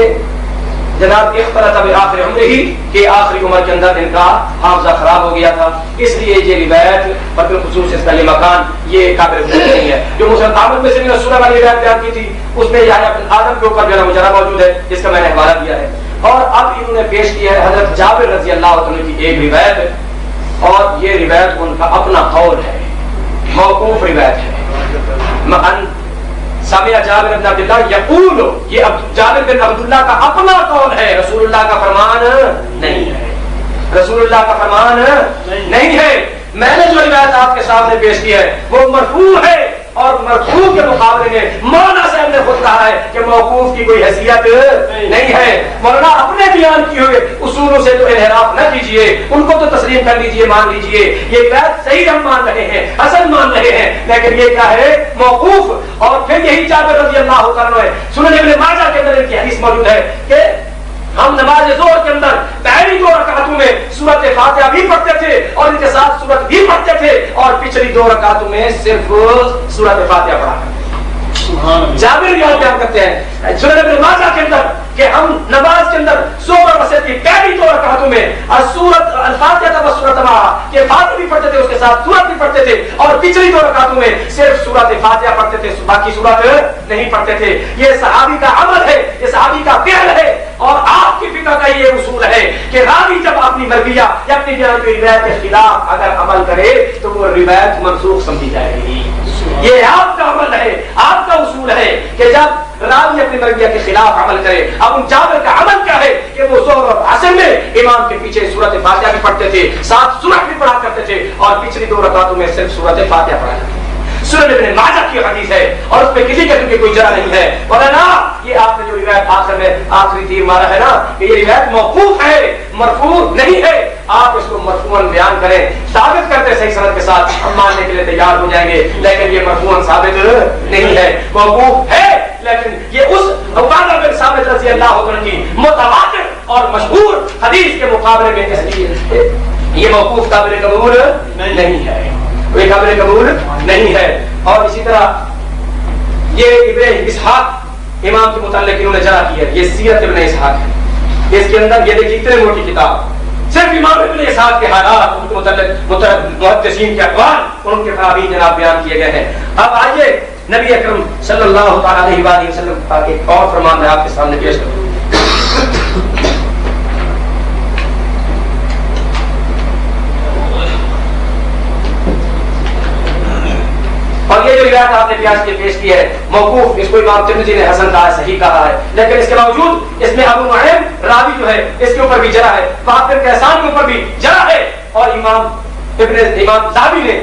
جناب اختلط بآخر عمر ہی کہ آخری عمر کے اندر ان کا حافظہ خراب ہو گیا تھا. اس لیے یہ روایت اور بالخصوص اس کا یہ مکان یہ قابل قبول نہیں ہے. جو مسلم عامر میں سے بھی رسول والی روایت بیان کی تھی اس میں یحییٰ بن آدم کے اوپر جو ہے مجرہ موجود ہے جس کا میں نے حوالہ دیا ہے. اور اب انہوں نے پیش کیا ہے حضرت جابر رضی اللہ عنہ کی ایک روایت، اور یہ روایت ان کا اپنا قول ہے، موقوف روایت ہے. سامع جابر بن عبداللہ یقول، یہ جابر بن عبداللہ کا اپنا قول ہے، رسول اللہ کا فرمان نہیں ہے. رسول اللہ کا فرمان نہیں ہے. میں نے جو روایت آپ کے سامنے پیش کی ہے وہ مرفوع ہے، اور مرفوع کے مقابلے میں مولانا صاحب نے خود کہا ہے کہ موقوف کی کوئی حیثیت نہیں ہے. مولانا اپنے بیان کیے ہوئے اصولوں سے تو انحراف نہ کیجیے، ان کو تو تسلیم کر لیجیے، مان لیجیے. یہ روایت صحیح ہم مان رہے ہیں، حسن مان رہے ہیں، لیکن یہ کیا ہے؟ موقوف. اور پھر یہی جابر رضی اللہ عنہ ہے، سنن ابن ماجہ کے اندر ان کی حدیث موجود ہے کہ ہم نماز ظہر کے اندر پہلی 2 رکعتوں میں سورۃ فاتحہ بھی پڑھتے تھے اور ان کے ساتھ سورت بھی پڑھتے تھے، اور پچھلی 2 رکعتوں میں صرف سورۃ فاتحہ پڑھا کرتے. جابر بیان کرتے ہیں سنن ابن ماجہ کے اندر کہ ہم نماز کے اندر ظہر اور عصر کی پہلی 2 رکعتوں میں سورۃ الفاتحہ و سورۃ کہ فاتحہ بھی پڑھتے تھے، اس کے ساتھ سورت بھی پڑھتے تھے، اور پچھلی 2 رکعتوں میں صرف سورۃ فاتحہ پڑھتے تھے، باقی سورت نہیں پڑھتے تھے. یہ صحابی کا عمل ہے، یہ صحابی کا فعل ہے. اور آپ کی فقہ کا یہ اصول ہے کہ راوی جب اپنی مرضیہ یا اپنی بیان کی روایت کے خلاف اگر عمل کرے تو وہ روایت منسوخ سمجھی جائے گی. یہ آپ کا عمل ہے، آپ کا اصول ہے کہ جب راوی اپنی مرضیہ کے خلاف عمل کرے. اب ان جابر کا عمل کیا ہے کہ وہ ظہر اور عصر میں امام کے پیچھے سورۃ فاتحہ بھی پڑھتے تھے، ساتھ سورت بھی پڑھا کرتے تھے، اور پچھلی 2 رکعتوں میں صرف سورۃ فاتحہ پڑھا کرتے تھے. سنن ابن ماجہ کی حدیث ہے اور اس پہ کسی قسم کی کوئی جرح نہیں ہے. مولانا یہ آپ نے جو روایت آخر میں آخری تیر مارا ہے نا کہ یہ روایت موقوف ہے، مرفوع نہیں ہے. آپ اس کو مرفوعاً بیان کریں، ثابت کرتے صحیح سند کے ساتھ، ہم ماننے کے لیے تیار ہو جائیں گے. لیکن یہ مرفوعاً ثابت نہیں ہے، موقوف ہے. لیکن یہ اس عبادہ بن ثابت رضی اللہ عنہ کی متواتر اور مشہور حدیث کے مقابلے میں اس لیے یہ موقوف قابل قبول نہیں ہے، کوئی قابل قبول نہیں ہے. اور اسی طرح یہ ابن اسحاق امام کے متعلق انہوں نے جرح کی ہے، یہ سیرت ابن اسحاق ہے. اس کے اندر یہ دیکھیے اتنے موٹی کتاب، صرف امام ابن اسحاق کے حالات، ان کے متعلق محدثین کے اقوال، ان کے فرامین جناب بیان کیے گئے ہیں. اب آئیے نبی اکرم صلی اللہ تعالی علیہ وسلم کا ایک اور فرمان میں آپ کے سامنے پیش کروں. اور یہ جو روایت آپ نے پیش کی ہے موقوف، اس کو امام ترمذی نے حسن کہا ہے، صحیح کہا ہے. لیکن اس کے باوجود اس میں ابو نعیم راوی جو ہے اس کے اوپر بھی جرح ہے، وہاں کیسان کے اوپر بھی جرح ہے. اور امام ذہبی نے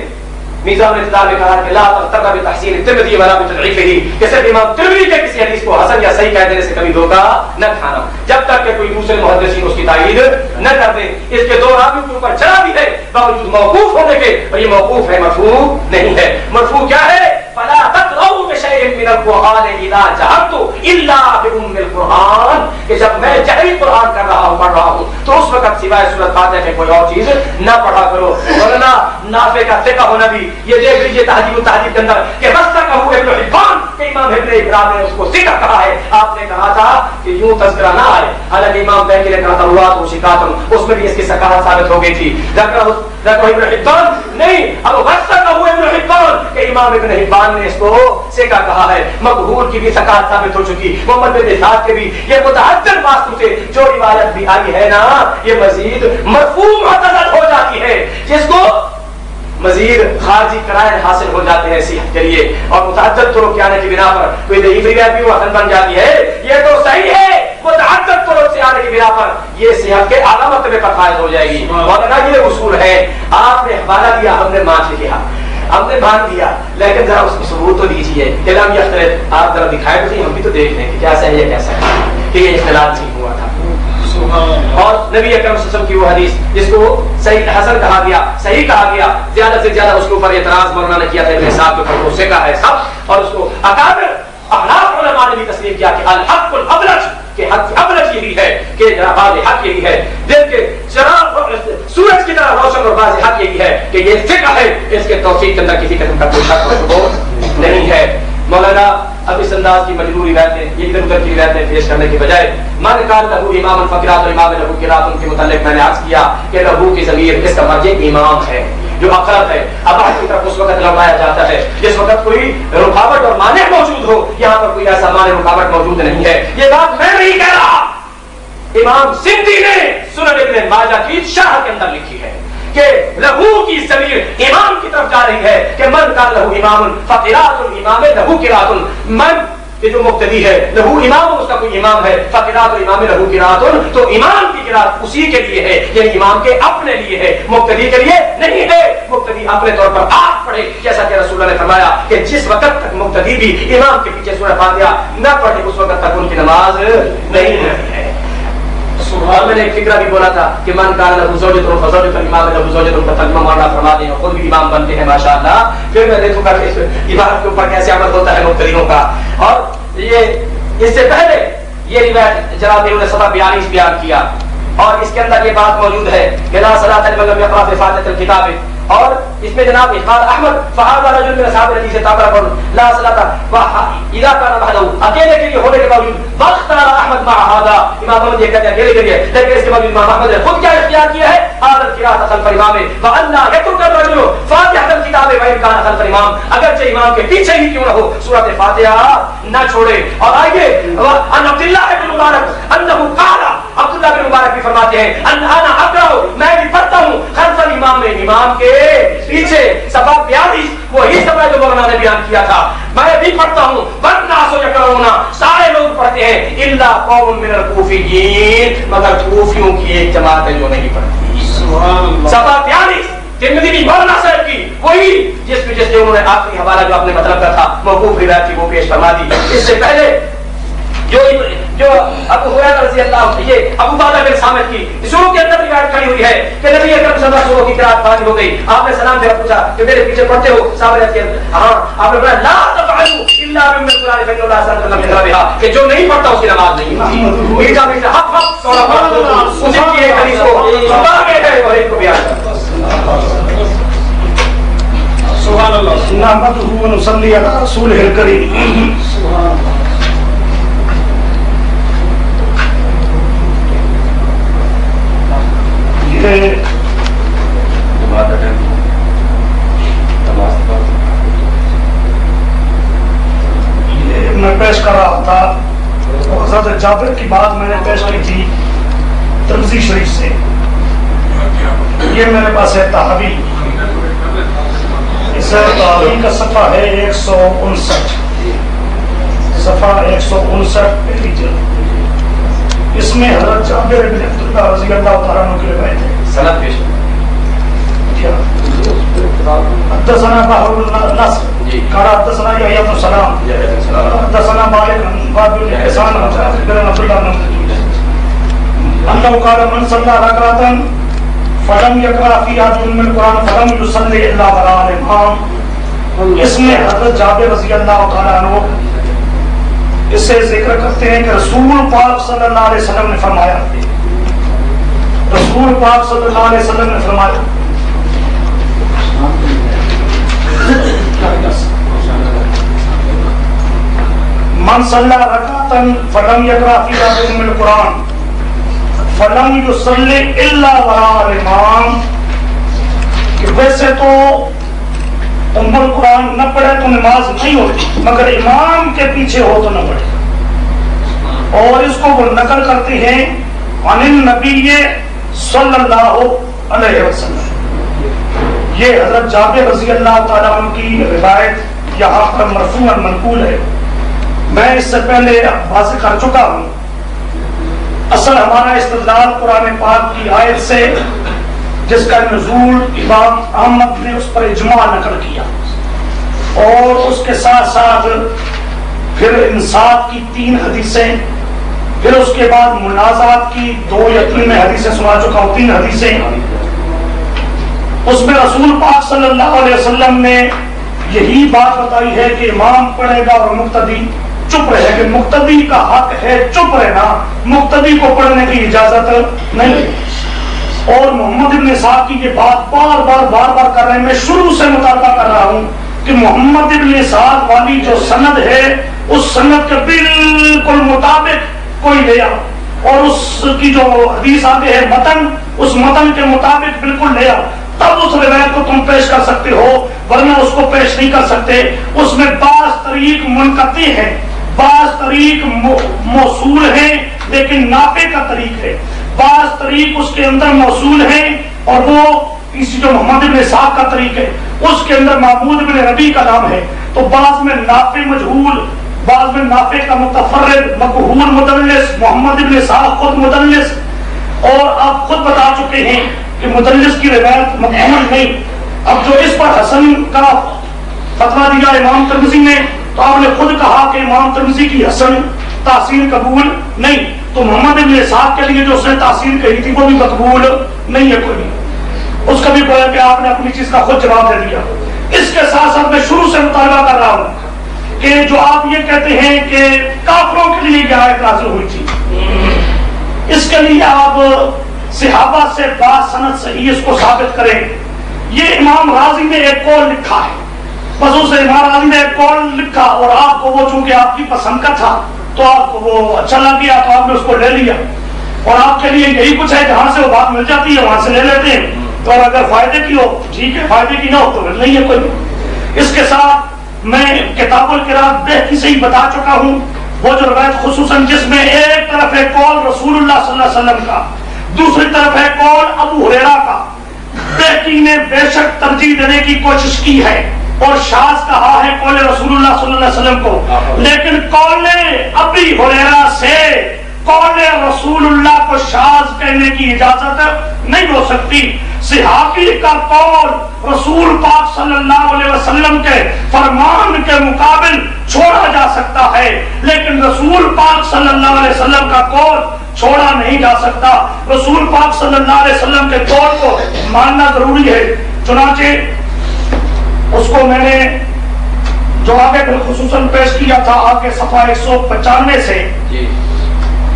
میزان الاعتدال میں کہا کہ لا تغتر بتحسین الترمذی ولا بتضعیفہ، کہ صرف امام ترمذی کے کسی حدیث کو حسن یا صحیح کہہ دینے سے کبھی دھوکہ نہ کھانا جب تک کہ کوئی دوسرے محدثین اس کی تائید نہ کر دیں. اس کے 2 راویوں کے اوپر جرح بھی ہے باوجود موقوف ہونے کے، اور یہ موقوف ہے، مرفوع نہیں ہے. مرفوع کیا ہے؟ فلا تقرؤوا بشيء من القرآن اذا جهرت الا بأم القرآن، کہ جب میں جہری قرآن کر رہا ہوں، پڑھ رہا ہوں، تو اس وقت سوائے سورۃ فاتحہ کے کوئی اور چیز نہ پڑھا کرو. ورنہ نافع کا ثقہ ہونا بھی یہ دیکھ لیجیے تہذیب التہذیب کے اندر کہ وثقہ ابن حبان کہ امام ابن حبان نے اس کو ثقہ کہا ہے. آپ نے کہا تھا کہ یوں تذکرہ نہ آئے، حالانکہ امام بینی نے کہا تھا ہوا تو شکاتم، اس میں بھی اس کی ثقافت ثابت ہو گئی تھی. ابن حبان نہیں، اب وثقہ ابن حبان کہ امام ابن حبان نے اس کو سیکا کہا ہے. مقبول کی بھی ثقافت ثابت ہو چکی، محمد بن اسحاق کے بھی. یہ متعدد واسطوں سے جو روایت بھی آئی ہے نا، یہ مزید مرفوع معتزل ہو جاتی ہے، جس کو مزید خارجی قرائن حاصل ہو جاتے ہیں صحت کے لیے، اور متعدد طرق کے آنے کی بنا پر کوئی ضعیف روایت بھی حسن بن جاتی ہے. یہ تو صحیح ہے، متعدد طرق سے آنے کی بنا پر یہ صحت کے اعلیٰ مرتبے پر فائز ہو جائے گی. مولانا یہ اصول ہے، آپ نے حوالہ دیا، ہم نے مان لیا، ہم نے مان لیا، لیکن ذرا اس کو ثبوت تو دیجیے. کلام یختلف، آپ ذرا دکھائے تو صحیح، ہم بھی تو دیکھ لیں کہ کیا صحیح ہے کیسا ہے کہ یہ اختلاف نہیں ہوا تھا. اور نبی اکرم صلی اللہ علیہ وسلم کی وہ حدیث جس کو صحیح حسن کہا گیا، صحیح کہا گیا، زیادہ سے زیادہ اس کے اوپر اعتراض مولانا نے کیا تھا ابن صاحب کے اوپر، اس سے کہا ہے سب، اور اس کو اکابر احناف علماء نے بھی تسلیم کیا کہ الحق الابلج، کہ حق ابلج یہی ہے کہ جناب حق یہی ہے، دل کے چراغ سورج کی طرح روشن اور واضح حق یہی ہے کہ یہ فقہ ہے، اس کے توفیق کے اندر کسی قسم کا کوئی شک و شبہہ نہیں ہے. مولانا اب اس انداز کی مجبوری روایتیں، یہ ادھر ادھر کی روایتیں پیش کرنے کے بجائے من کان لہو امام فقرات و امام لہو قرات، ان کے متعلق میں نے عرض کیا کہ لہو کی ضمیر اس کا مرجع امام ہے جو اقرب ہے. اب آپ کی طرف اس وقت لوٹایا جاتا ہے جس وقت کوئی رکاوٹ اور مانع موجود ہو، یہاں پر کوئی ایسا مانع رکاوٹ موجود نہیں ہے. یہ بات میں نہیں کہہ رہا، امام سندھی نے سنن ابن ماجہ کی شرح کے اندر لکھی ہے کہ لہو کی ضمیر امام کی طرف جا رہی ہے کہ من کان لہو امام فقرات الامام لہو قرات، من کہ جو مقتدی ہے لہو امام، اس کا کوئی امام ہے، فقرات الامام لہو قرات، تو امام کی قرات اسی کے لیے ہے، یعنی امام کے اپنے لیے ہے، مقتدی کے لیے نہیں ہے. مقتدی اپنے طور پر آپ پڑھے، جیسا کہ رسول اللہ نے فرمایا کہ جس وقت تک مقتدی بھی امام کے پیچھے سورہ فاتحہ نہ پڑھے اس وقت تک ان کی نماز نہیں ہوتی ہے. اور میں نے ایک فکرہ بھی بولا تھا کہ من کان لہو زوجۃ فزوجۃ الامام لہو زوجۃ کا ترجمہ مولانا فرما دیں، خود بھی امام بنتے ہیں ماشاءاللہ. پھر میں دیکھوں گا کہ اس عبارت کے اوپر کیسے عمل ہوتا ہے مقتدیوں کا. اور یہ اس سے پہلے یہ روایت جناب نے 42 بیان کیا، اور اس کے اندر یہ بات موجود ہے کہ لا صلاۃ لمن لم یقرأ بفاتحۃ الکتاب، اور اس میں جناب اقبال احمد فہذا رجل من اصحاب الحدیث تعبر لا صلاۃ اذا كان وحده، اکیلے کے لیے ہونے کے باوجود وقت احمد مع هذا، امام احمد یہ کہتے ہیں اکیلے کے لیے، لیکن اس کے باوجود امام احمد نے خود کیا اختیار کیا ہے، حاضر قراءۃ خلف الامام وان لا يترك الرجل فاتحۃ الکتاب وان كان خلف الامام، اگرچہ امام کے پیچھے ہی کیوں نہ ہو سورۃ فاتحہ نہ چھوڑے. اور آئیے ان عبد اللہ بن مبارک انه قال، عبداللہ بن مبارک بھی فرماتے ہیں ان انا اقرأ، میں بھی پڑھتا ہوں خلف الامام میں، امام کے پیچھے. صفحہ 42 وہی صفحہ جو مولانا نے بیان کیا تھا، میں بھی پڑھتا ہوں. والناس یقرؤون، سارے لوگ پڑھتے ہیں، الا قوم من الکوفیین، مگر کوفیوں کی ایک جماعت ہے جو نہیں پڑھتی. صفحہ 42 ترمذی مولانا صاحب کی وہی جس میں انہوں نے آخری حوالہ جو اپنے مطلب کا تھا موقوف روایت تھی وہ پیش فرما دی. اس سے پہلے جو ابو ہریرہ رضی اللہ عنہ، یہ ابو بکر بن صامت کی شروع کے اندر روایت کھڑی ہوئی ہے کہ نبی اکرم صلی اللہ علیہ وسلم کی قرات فارغ ہو گئی، آپ نے سلام دیا، پوچھا کہ میرے پیچھے پڑھتے ہو؟ صحابہ نے کہا ہاں. آپ نے فرمایا لا تفعلوا الا بما القران فان الله صلى الله عليه وسلم کہ جو نہیں پڑھتا اس کی نماز نہیں ہوتی. میرا بیٹا حق حق سونا پڑھتا اسی کی ایک حدیث کو چھپا کے ہے اور ایک کو بیان کرتا. سبحان اللہ. نحمده ونصلي على رسوله الكريم. سبحان اللہ. میں پیش کر رہا تھا حضرت جابر کی بات میں نے پیش کی تھی ترمذی شریف سے. یہ میرے پاس ہے تحوی، اس تحوی کا صفحہ ہے 159، صفحہ 159 پہلی جلد. اس میں حضرت جابر بن عبداللہ رضی اللہ تعالیٰ عنہ کی روایت ہے. سند پیش حدثنا بحر النصر قال حدثنا يحيى بن سلام حدثنا مالك عن باب بن حسان عن عبد الله بن انه قال من صلى ركعه فلم يقرأ فيها من القرآن فلم يصلي الا وراء الامام. اس میں حضرت جابر رضی اللہ تعالیٰ عنہ اس سے ذکر کرتے ہیں کہ رسول پاک صلی اللہ علیہ وسلم نے فرمایا، رسول پاک صلی اللہ علیہ وسلم نے فرمایا من صلی رکعتا فلم یقرأ فیہا بأم القرآن فلم یصلی الا وراء الامام کہ ویسے تو ام القرآن نہ پڑھے تو نماز نہیں ہوتی، مگر امام کے پیچھے ہو تو نہ پڑھے، اور اس کو وہ نقل کرتے ہیں عن النبی صلی اللہ علیہ وسلم۔ یہ حضرت جابر رضی اللہ تعالیٰ عنہ کی روایت یہاں پر مرفوعاً منقول ہے۔ میں اس سے پہلے واضح کر چکا ہوں، اصل ہمارا استدلال قرآن پاک کی آیت سے جس کا نزول امام احمد نے اس پر اجماع نقل کیا، اور اس کے ساتھ ساتھ پھر انصاف کی 3 حدیثیں، پھر اس کے بعد منازعات کی 2 یا 3 میں حدیثیں سنا چکا ہوں، 3 حدیثیں۔ اس میں رسول پاک صلی اللہ علیہ وسلم نے یہی بات بتائی ہے کہ امام پڑھے گا اور مقتدی چپ رہے، کہ مقتدی کا حق ہے چپ رہنا، مقتدی کو پڑھنے کی اجازت نہیں۔ اور محمد ابن اسحاق کی یہ بات بار بار کر رہے ہیں، میں شروع سے مطالبہ کر رہا ہوں کہ محمد ابن اسحاق والی جو سند ہے اس سند کے بالکل مطابق کوئی لے آؤ، اور اس کی جو حدیث آگے ہے متن، اس متن کے مطابق بالکل لے آؤ، تب اس روایت کو تم پیش کر سکتے ہو، ورنہ اس کو پیش نہیں کر سکتے۔ اس میں بعض طریق منقطع ہیں، بعض طریق موصول ہیں لیکن نافع کا طریق ہے، بعض طریق اس کے اندر موصول ہیں اور وہ اسی جو محمد ابن اسحاق کا طریق ہے اس کے اندر محمود بن ربیع کا نام ہے، تو بعض میں نافع مجہول، بعض میں نافع کا متفرد مقہور مدلس، محمد ابن اسحاق خود مدلس، اور آپ خود بتا چکے ہیں کہ مدلس کی روایت مقبول نہیں۔ اب جو اس پر حسن کا فتویٰ دیا امام ترمذی نے، تو آپ نے خود کہا کہ امام ترمذی کی حسن تحسین قبول نہیں، تو محمد ابن اسحاق کے لیے جو اس نے تحسین کہی تھی وہ بھی مقبول نہیں ہے کوئی، اس کا بھی گویا کہ آپ نے اپنی چیز کا خود جواب دے دیا۔ اس کے ساتھ ساتھ میں شروع سے مطالبہ کر رہا ہوں کہ جو آپ یہ کہتے ہیں کہ کافروں کے لیے یہ آیت نازل ہوئی تھی، اس کے لیے آپ صحابہ سے بات سند صحیح اس کو ثابت کریں۔ یہ امام راضی نے ایک قول لکھا ہے، بس اسے امام راضی نے ایک قول لکھا، اور آپ کو وہ چونکہ آپ کی پسند کا تھا تو آپ کو وہ اچھا لگ گیا تو آپ نے اس کو لے لیا، اور آپ کے لیے یہی کچھ ہے جہاں سے وہ بات مل جاتی ہے وہاں سے لے لیتے ہیں، تو اگر فائدے کی ہو ٹھیک ہے، فائدے کی نہ ہو تو پھر نہیں ہے کوئی۔ اس کے ساتھ میں کتاب القراءۃ بہقی سے ہی بتا چکا ہوں، وہ جو روایت خصوصاً جس میں ایک طرف ہے قول رسول اللہ صلی اللہ علیہ وسلم کا، دوسری طرف ہے قول ابو ہریرہ کا، بہقی نے بے شک ترجیح دینے کی کوشش کی ہے اور شاذ کہا ہے قول رسول اللہ صلی اللہ علیہ وسلم کو، لیکن قول ابی ہریرہ سے قول رسول اللہ کو شاذ کہنے کی اجازت نہیں ہو سکتی۔ صحابی کا قول رسول پاک صلی اللہ علیہ وسلم کے فرمان کے مقابل چھوڑا جا سکتا ہے، لیکن رسول پاک صلی اللہ علیہ وسلم کا قول چھوڑا نہیں جا سکتا۔ رسول پاک صلی اللہ علیہ وسلم کے قول کو ماننا ضروری ہے۔ چنانچہ اس کو میں نے جو آگے خصوصاً پیش کیا تھا آگے صفحہ 195 سے،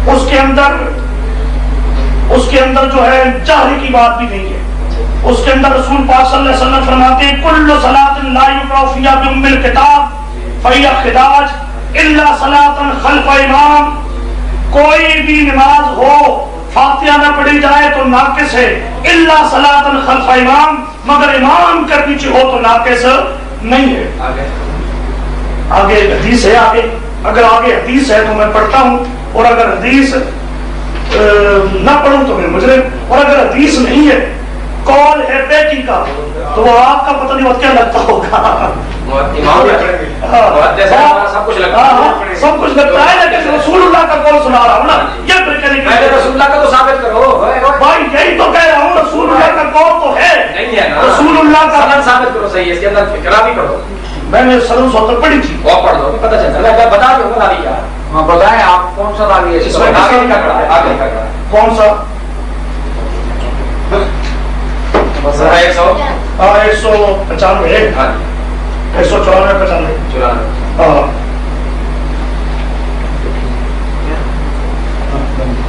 اس کے اندر جو ہے جہر کی بات بھی نہیں ہے۔ اس کے اندر رسول پاک صلی اللہ علیہ وسلم فرماتے ہیں کل صلاۃ لا یقرأ فیہا بأم الکتاب فہی خداج الا صلاۃ خلف امام، کوئی بھی نماز ہو فاتحہ نہ پڑھی جائے تو ناقص ہے، الا صلاۃ خلف امام، مگر امام کے پیچھے ہو تو ناقص نہیں ہے۔ آگے حدیث ہے، آگے اگر آگے حدیث ہے تو میں پڑھتا ہوں، اور اگر حدیث نہ پڑھوں تو میں مجرم، اور اگر حدیث نہیں ہے قول ہے بیٹی کا تو وہ آپ کا پتہ نہیں وہ کیا لگتا ہوگا، سب کچھ لگتا ہے، لیکن رسول اللہ کا قول سنا رہا ہوں نا، یہ رسول اللہ کا تو ثابت کرو بھائی، یہی تو کہہ رہا ہوں، رسول اللہ کا قول تو ہے، رسول اللہ کا ثابت کرو صحیح، اس کے اندر فکرہ بھی کرو۔ میں نے سروں سوتر پڑھی تھی، وہ پڑھ دو پتہ چلتا ہے، بتا دو بتا دیا، ہاں بتائیں آپ کون سا راوی ہے اس میں، آگے کا کون سا 195 ہے، 194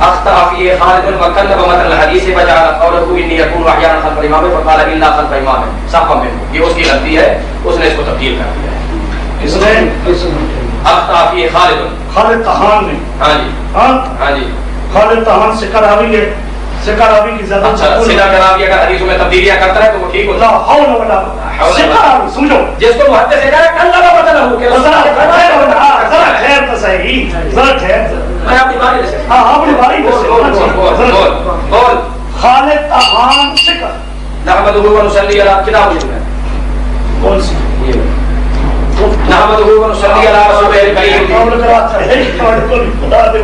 اخطأ فيه خالد وكذب مثل الحديث فجعل قوله اني يكون احيانا خلف الامام فقال الا خلف امام صح منه، یہ اس کی غلطی ہے، اس نے اس کو تبدیل کر دیا ہے۔ اس نے اخطأ فيه خالد خالد طحان نے، ہاں جی ہاں جی خالد طحان سے کراوی ہے ثقہ راوی کی زیادہ اچھا ثقہ راوی اگر حدیثوں میں تبدیلیاں کرتا ہے تو وہ ٹھیک ہوتا ہے. لا حول ولا قوت. ثقہ راوی سمجھو جس کو محدث کہا ہے کل لگا پتہ نہ ہو کہ ذرا خیر تو صحیح ذرا خیر. میں اپنی باری سے ہاں اپنی باری بول. خالد طحان ثقہ. نحمدہ و نصلی علی کتاب میں کون سی نحمدہ و نصلی علی رسول کریم. قول کراتا ہے خدا دے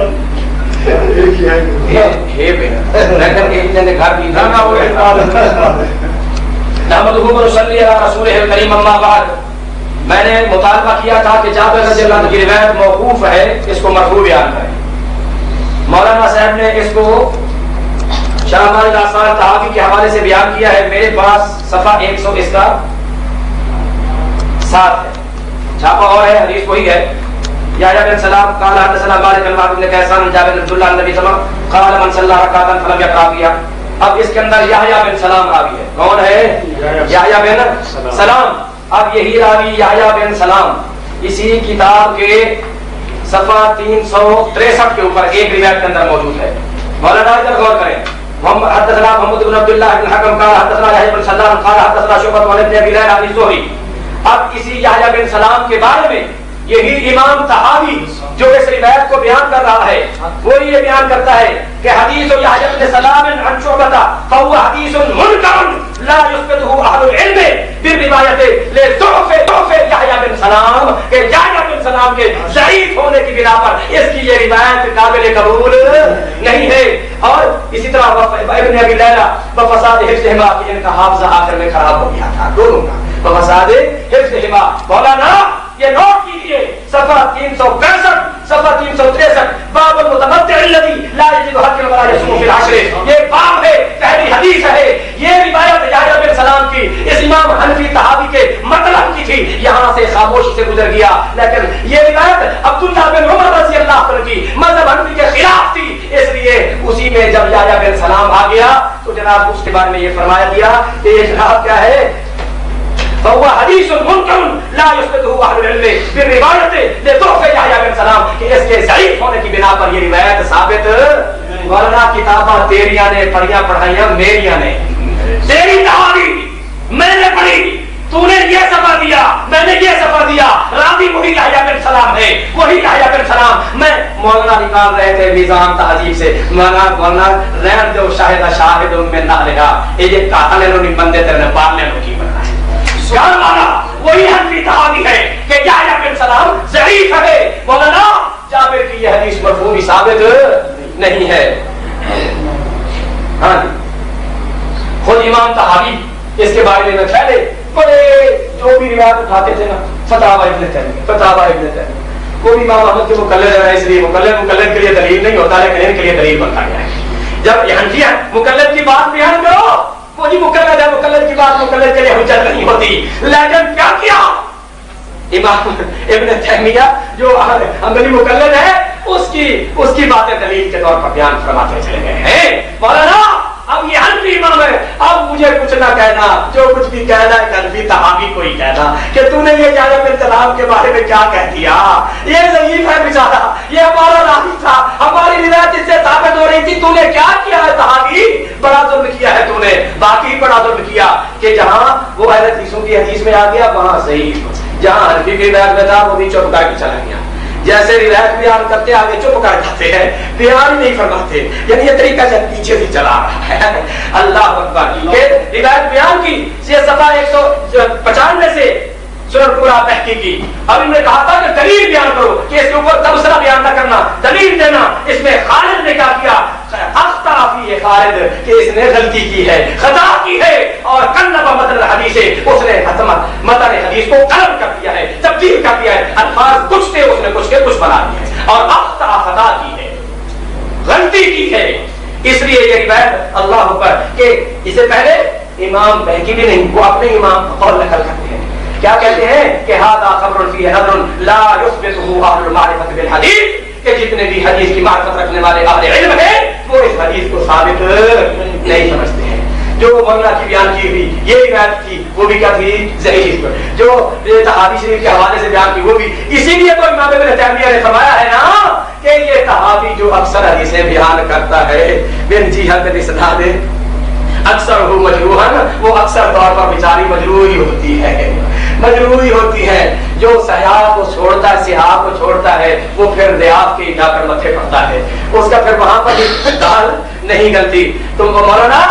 میں نے مطالبہ کیا تھا کہ جابر رضی اللہ عنہ کی روایت موقوف ہے اس کو مرفوع بیان کریں. مولانا صاحب نے اس کو شاہباز آثار تحافی کے حوالے سے بیان کیا ہے. میرے پاس صفحہ 100 اس کا 7 ہے, چھاپا اور ہے, حدیث وہی ہے. یحییٰ بن سلام قال حدثنا مالک بن وهب بن کیسان جابر بن عبداللہ النبی صلی اللہ علیہ وسلم قال من صلى ركعة فلم يقرأ فيها. اب اس کے اندر یحییٰ بن سلام راوی ہے. کون ہے؟ یحییٰ بن سلام. اب یہی راوی یحییٰ بن سلام اسی کتاب کے صفحہ 363 کے اوپر ایک روایت کے اندر موجود ہے. مولانا ادھر غور کریں. حدثنا محمد بن عبداللہ بن حکم قال حدثنا یحییٰ بن سلام قال حدثنا شعبہ عن ابن ابی لیلہ عن الزہری. اب اسی یحییٰ بن سلام کے بارے میں یہی امام طحاوی جو اس روایت کو بیان کر رہا ہے وہ یہ بیان کرتا ہے کہ حدیث یحییٰ بن سلام عن شعبہ فهو حدیث منکر لا يثبته اهل العلم بالروایت لضعف یحییٰ بن سلام کہ یحییٰ بن سلام کے ضعیف ہونے کی بنا پر اس کی یہ روایت قابل قبول نہیں ہے. اور اسی طرح ابن ابی لیلہ بفساد حفظہما کہ ان کا حافظہ آخر میں خراب ہو گیا تھا دونوں کا بفساد حفظہما. مولانا یہ نوٹ کیجئے صفحہ 365 صفحہ 363 باب المتمتع الذي لا يجد حقا ولا يصوم في العشر. یہ باب ہے, پہلی حدیث ہے. یہ روایت یحییٰ بن سلام کی اس امام حنفی طحاوی کے مطلب کی تھی, یہاں سے خاموشی سے گزر گیا. لیکن یہ روایت عبداللہ بن عمر رضی اللہ عنہ کی مذہب حنفی کے خلاف تھی, اس لیے اسی میں جب یحییٰ بن سلام آ گیا تو جناب اس کے بارے میں یہ فرمایا گیا کہ یہ جناب کیا ہے فهو حدیث منکر لا يثبته اهل العلم بالروایت لضعف یحییٰ بن سلام کہ اس کے ضعیف ہونے کی بنا پر یہ روایت ثابت. ورنہ کتاباں تیریاں نے پڑھیاں پڑھائیاں میریاں نے, تیری کہانی میں نے پڑھی, تو نے یہ صفحہ دیا میں نے یہ صفحہ دیا, راوی وہی یحییٰ بن سلام ہے وہی یحییٰ بن سلام. میں مولانا نکال رہے تھے میزان تہذیب سے مولانا رہن دو شاہد میں نہ رہا یہ کہا لے لو نہیں بندے تیرے نے پار لے لو کی بنا ہے. وہی حنفی طحاوی ہے کہ یحییٰ بن سلام ضعیف ہے. مولانا جابر کی یہ حدیث مرفوع ثابت نہیں ہے. ہاں خود امام طحاوی اس کے بارے میں پہلے بڑے جو بھی روایت اٹھاتے تھے نا فتاوی ابن تیمیہ وہ بھی امام احمد کے مقلد ہے, اس لیے مقلد کے لیے دلیل نہیں ہوتا لیکن ان کے لیے دلیل بنتا گیا ہے. جب یہ حنفی مقلد کی بات بیان کرو وہ جی مقلد ہے, مقلد کی بات مقلد کے لیے حجت نہیں ہوتی. لیکن کیا کیا امام ابن تیمیہ جو عملی مقلد ہے اس کی باتیں دلیل کے طور پر بیان فرماتے چلے گئے ہیں. مولانا اب یہ حنفی امام ہے, اب مجھے کچھ نہ کہنا, جو کچھ بھی کہنا ہے حنفی طحاوی کو ہی کہنا کہ تو نے یہ یحییٰ بن سلام کے بارے میں کیا کہہ دیا. یہ ضعیف ہے بیچارہ, یہ ہمارا راوی تھا, ہماری روایت اس سے ثابت ہو رہی تھی, تو نے کیا کیا ہے طحاوی, بڑا ظلم کیا ہے تو نے, باقی بڑا ظلم کیا کہ جہاں وہ اہل حدیثوں کی حدیث میں آ گیا وہاں صحیح, جہاں حنفی کی روایت میں تھا وہ بھی چپ کر کے چلا گیا. جیسے روایت بیان کرتے آگے چپ کر جاتے ہیں, بیان ہی نہیں فرماتے, یعنی یہ طریقہ سے پیچھے بھی چلا رہا ہے. اللہ اکبر. روایت بیان کی یہ صفحہ 195 سے سنن پورا تحقیقی. اب انہوں نے کہا تھا کہ دلیل بیان کرو کہ اس کے اوپر تبصرہ بیان نہ کرنا, دلیل دینا. اس میں خالد نے کیا کیا, اخطا فی خالد کہ اس نے غلطی کی ہے, خطا کی ہے, اور قلب متن الحدیث اس نے متن حدیث کو قلب کر دیا ہے, تبدیل کر دیا ہے. الفاظ کچھ تھے اس نے کچھ کے کچھ بنا دیا ہے, اور اخطا خطا کی ہے, غلطی کی ہے. اس لیے یہ روایت اللہ اکبر کہ اسے پہلے امام بہقی بھی نہیں, وہ اپنے امام قول نقل کرتے ہیں. کیا کہتے ہیں کہ ھذا خبر فیہ نظر لا یثبتہ اہل المعرفۃ بالحدیث کہ جتنے بھی حدیث کی معرفت رکھنے والے اہل علم ہیں وہ اس حدیث کو ثابت نہیں سمجھتے ہیں. جو مولانا کی بیان کی ہوئی یہ روایت تھی وہ بھی کیا تھی ضعیف, جو طحاوی شریف کے حوالے سے بیان کی وہ بھی. اسی لیے تو امام ابن تیمیہ نے فرمایا ہے نا کہ یہ طحاوی جو اکثر حدیثیں بیان کرتا ہے بن جی حق اصلاح دے اکثر ہو مجروحن، وہ اکثر طور پر بیچاری مجروحی ہوتی ہے، مجروحی ہوتی ہے. جو سیاح کو چھوڑتا ہے، سیاح کو چھوڑتا ہے، وہ پھر ریاض کے جا کر متھے پڑتا ہے، اس کا پھر وہاں پر دال نہیں گلتی. تم کو مولانا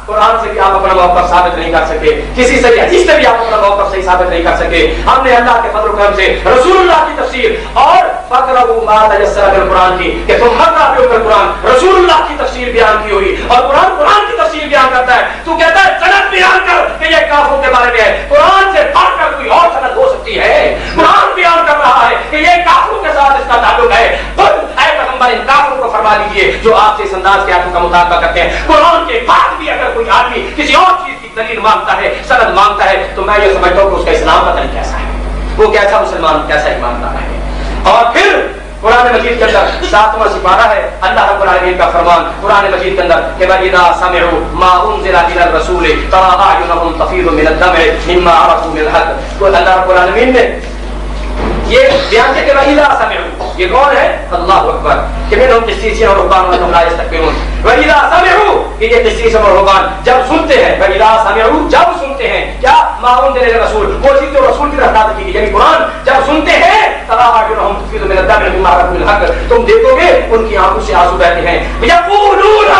قرآن سے بھی آپ اپنا موقف ثابت نہیں کر سکے، کسی سے حدیث سے بھی آپ اپنا موقف صحیح ثابت نہیں کر سکے. ہم نے اللہ کے فضل و کرم سے رسول اللہ کی تفسیر اور فقرؤوا ما تيسر من القرآن کی کہ تم ہر قابل پر قرآن رسول اللہ کی تفسیر بیان کی ہوئی اور قرآن کی تفسیر بیان کرتا ہے. تو کہتا ہے سند بیان کر کہ یہ کافروں کے بارے میں ہے، قرآن سے بڑھ کر کوئی اور سند ہو سکتی ہے؟ قرآن بیان کر رہا ہے کہ یہ کافروں کے ساتھ اس کا تعلق ہے. خود اے پیغمبر ان کافروں کو فرما دیجیے جو آپ سے اس انداز کے آیتوں کا مطالبہ کرتے ہیں. قرآن کے بعد بھی اگر کوئی آدمی کسی اور چیز کی دلیل مانگتا ہے، سند مانگتا ہے، تو میں یہ سمجھتا ہوں کہ اس کا اسلام پتہ نہیں کیسا ہے، وہ کیسا مسلمان، کیسا ایماندار ہے. اور پھر قرآن مجید کے اندر 7واں سپارہ ہے اللہ رب العالمین کا فرمان قرآن مجید کے اندر کہ وَإِذَا سَمِعُوا مَا أُنزِلَ إِلَى الرَّسُولِ تَرَىٰ أَعْيُنَهُمْ تَفِيضُ مِنَ الدَّمْعِ مِمَّا عَرَفُوا مِنَ الْحَقِّ. تو اللہ رب العالمین نے یہ بیان کیا کہ وَإِذَا سَمِعُوا، یہ کون ہے؟ اللہ اکبر. کہ منهم قسیسین اور رہبان وَأَنَّهُمْ لَا يَسْتَكْبِرُونَ. وَإِذَا سَمِعُوا کہ یہ قسیس اور رہبان جب سنتے ہیں، وَإِذَا سَمِعُوا جب سنتے ہیں کیا مَا أُنزِلَ إِلَى الرَّسُولِ وہ چیز جو رسول کی طرف نازل کی گئی یعنی قرآن جب سنتے ہیں تَرَىٰ أَعْيُنَهُمْ تَفِيضُ مِنَ الدَّمْعِ مِمَّا عَرَفُوا مِنَ الْحَقِّ تم دیکھو گے ان کی آنکھوں سے آنسو بہتے ہیں. يَقُولُونَ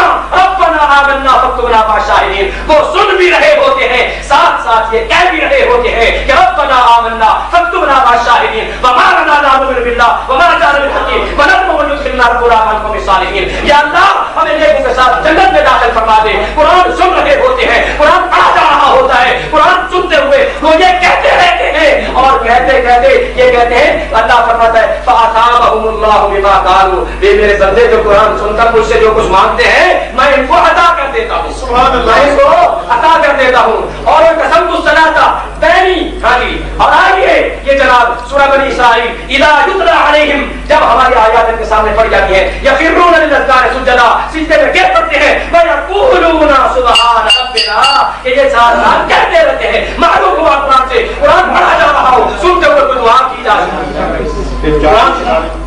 رَبَّنَا آمَنَّا فَاكْتُبْنَا مَعَ الشَّاهِدِينَ وہ سن بھی رہے ہوتے ہیں ساتھ ساتھ یہ کہہ بھی رہے ہوتے ہیں کہ ربنا آمنا فاكتبنا مع الشاهدين وما لنا لا نؤمن بالله وما جاءنا بالحق ونرجو ان يدخلنا ربنا مع القوم الصالحين. یا اللہ ہمیں نیکوں کے ساتھ جنت میں داخل فرما دے. قرآن سن رہے ہوتے ہیں، قرآن پڑھا جا رہا ہوتا ہے، قرآن سنتے ہوئے وہ یہ کہتے رہتے ہیں اور کہتے کہتے یہ کہتے ہیں اللہ فرماتا ہے فَأَثَابَهُمُ اللَّهُ بِمَا قَالُوا یہ میرے بندے جو قرآن سن کر مجھ سے جو کچھ مانگتے ہیں میں ان کو عطا کر دیتا ہوں، سبحان اللہ، میں ان کو عطا کر دیتا ہوں. اور قسمت الصلاۃ بینی حالی. اور آئیے یہ جناب سورہ بنی اسرائیل اذا یتلی علیہم جب ہماری آیات ان کے سامنے پڑھ جاتی ہیں یخرون للاذقان سجدا سجدے میں گر پڑتے ہیں ویقولون سبحان ربنا کہ یہ ساتھ کہتے رہتے ہیں. معلوم ہوا قرآن سے قرآن پڑھا جا رہا ہو سنتے ہوئے کوئی دعا کی جا سکتی ہے.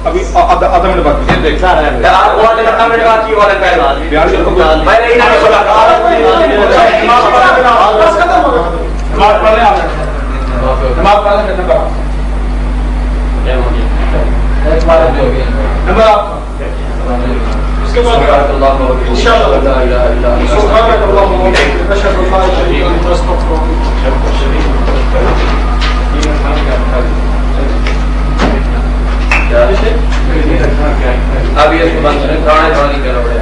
ابھی آدھا منٹ بعد یہ دیکھنا ہے وہ آدھا منٹ بعد کی والا پہلے میں نہیں نہ سنا نماز پڑھ لیں آپ نماز پڑھ لیں کتنا کرا نمبر آپ اس کے بعد انشاءاللہ لا الہ الا انت سبحانک اللہم و بحمدک اشہد ان لا الہ الا انت استغفرک. اب یہ بند کریں گانے گانے کرنا پڑے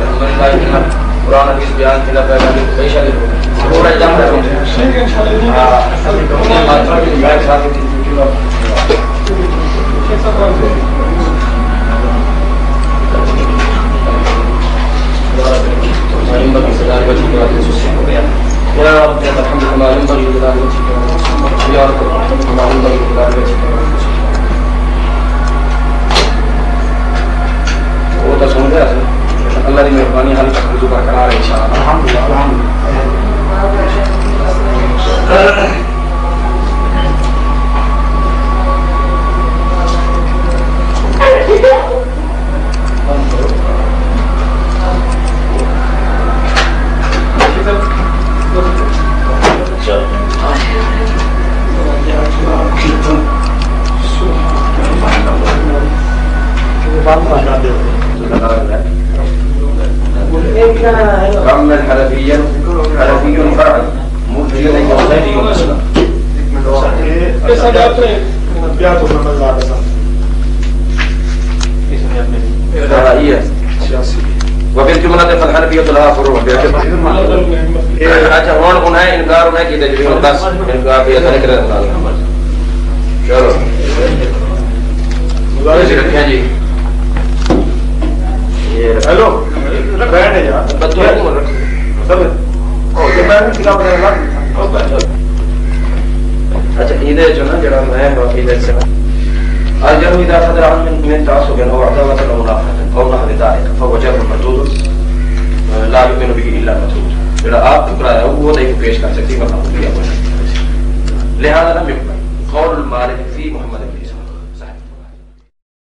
گا قرآن حدیث بیان کیا پہلا بھی پیشہ دے تھوڑا جام رہے وہ تو سن گیا اللہ کی مہربانی حل تک رجوع برقرار ہے انشاءاللہ. الحمدللہ کم من حنفی فرع مرجی وزیدی مسلم. وبالجملة فالحنفية لها فروع. اچھا ہون انہیں انکار انہیں کی تجربہ بس انکار بھی ذکر ہے. چلو گزارش رکھیں جی. ہیلو بہن ہے یار بچوں کو رکھ سب او یہ بہن کی بات ہے. اچھا ادھر جو نا جڑا میں ادھر سے اجر اذا صدر عن من تعصب او عداوه او منافقه او نحو ذلك فهو جر مردود لا يؤمن به الا مردود. جڑا آپ ٹکرا ہے وہ نہیں پیش کر سکتی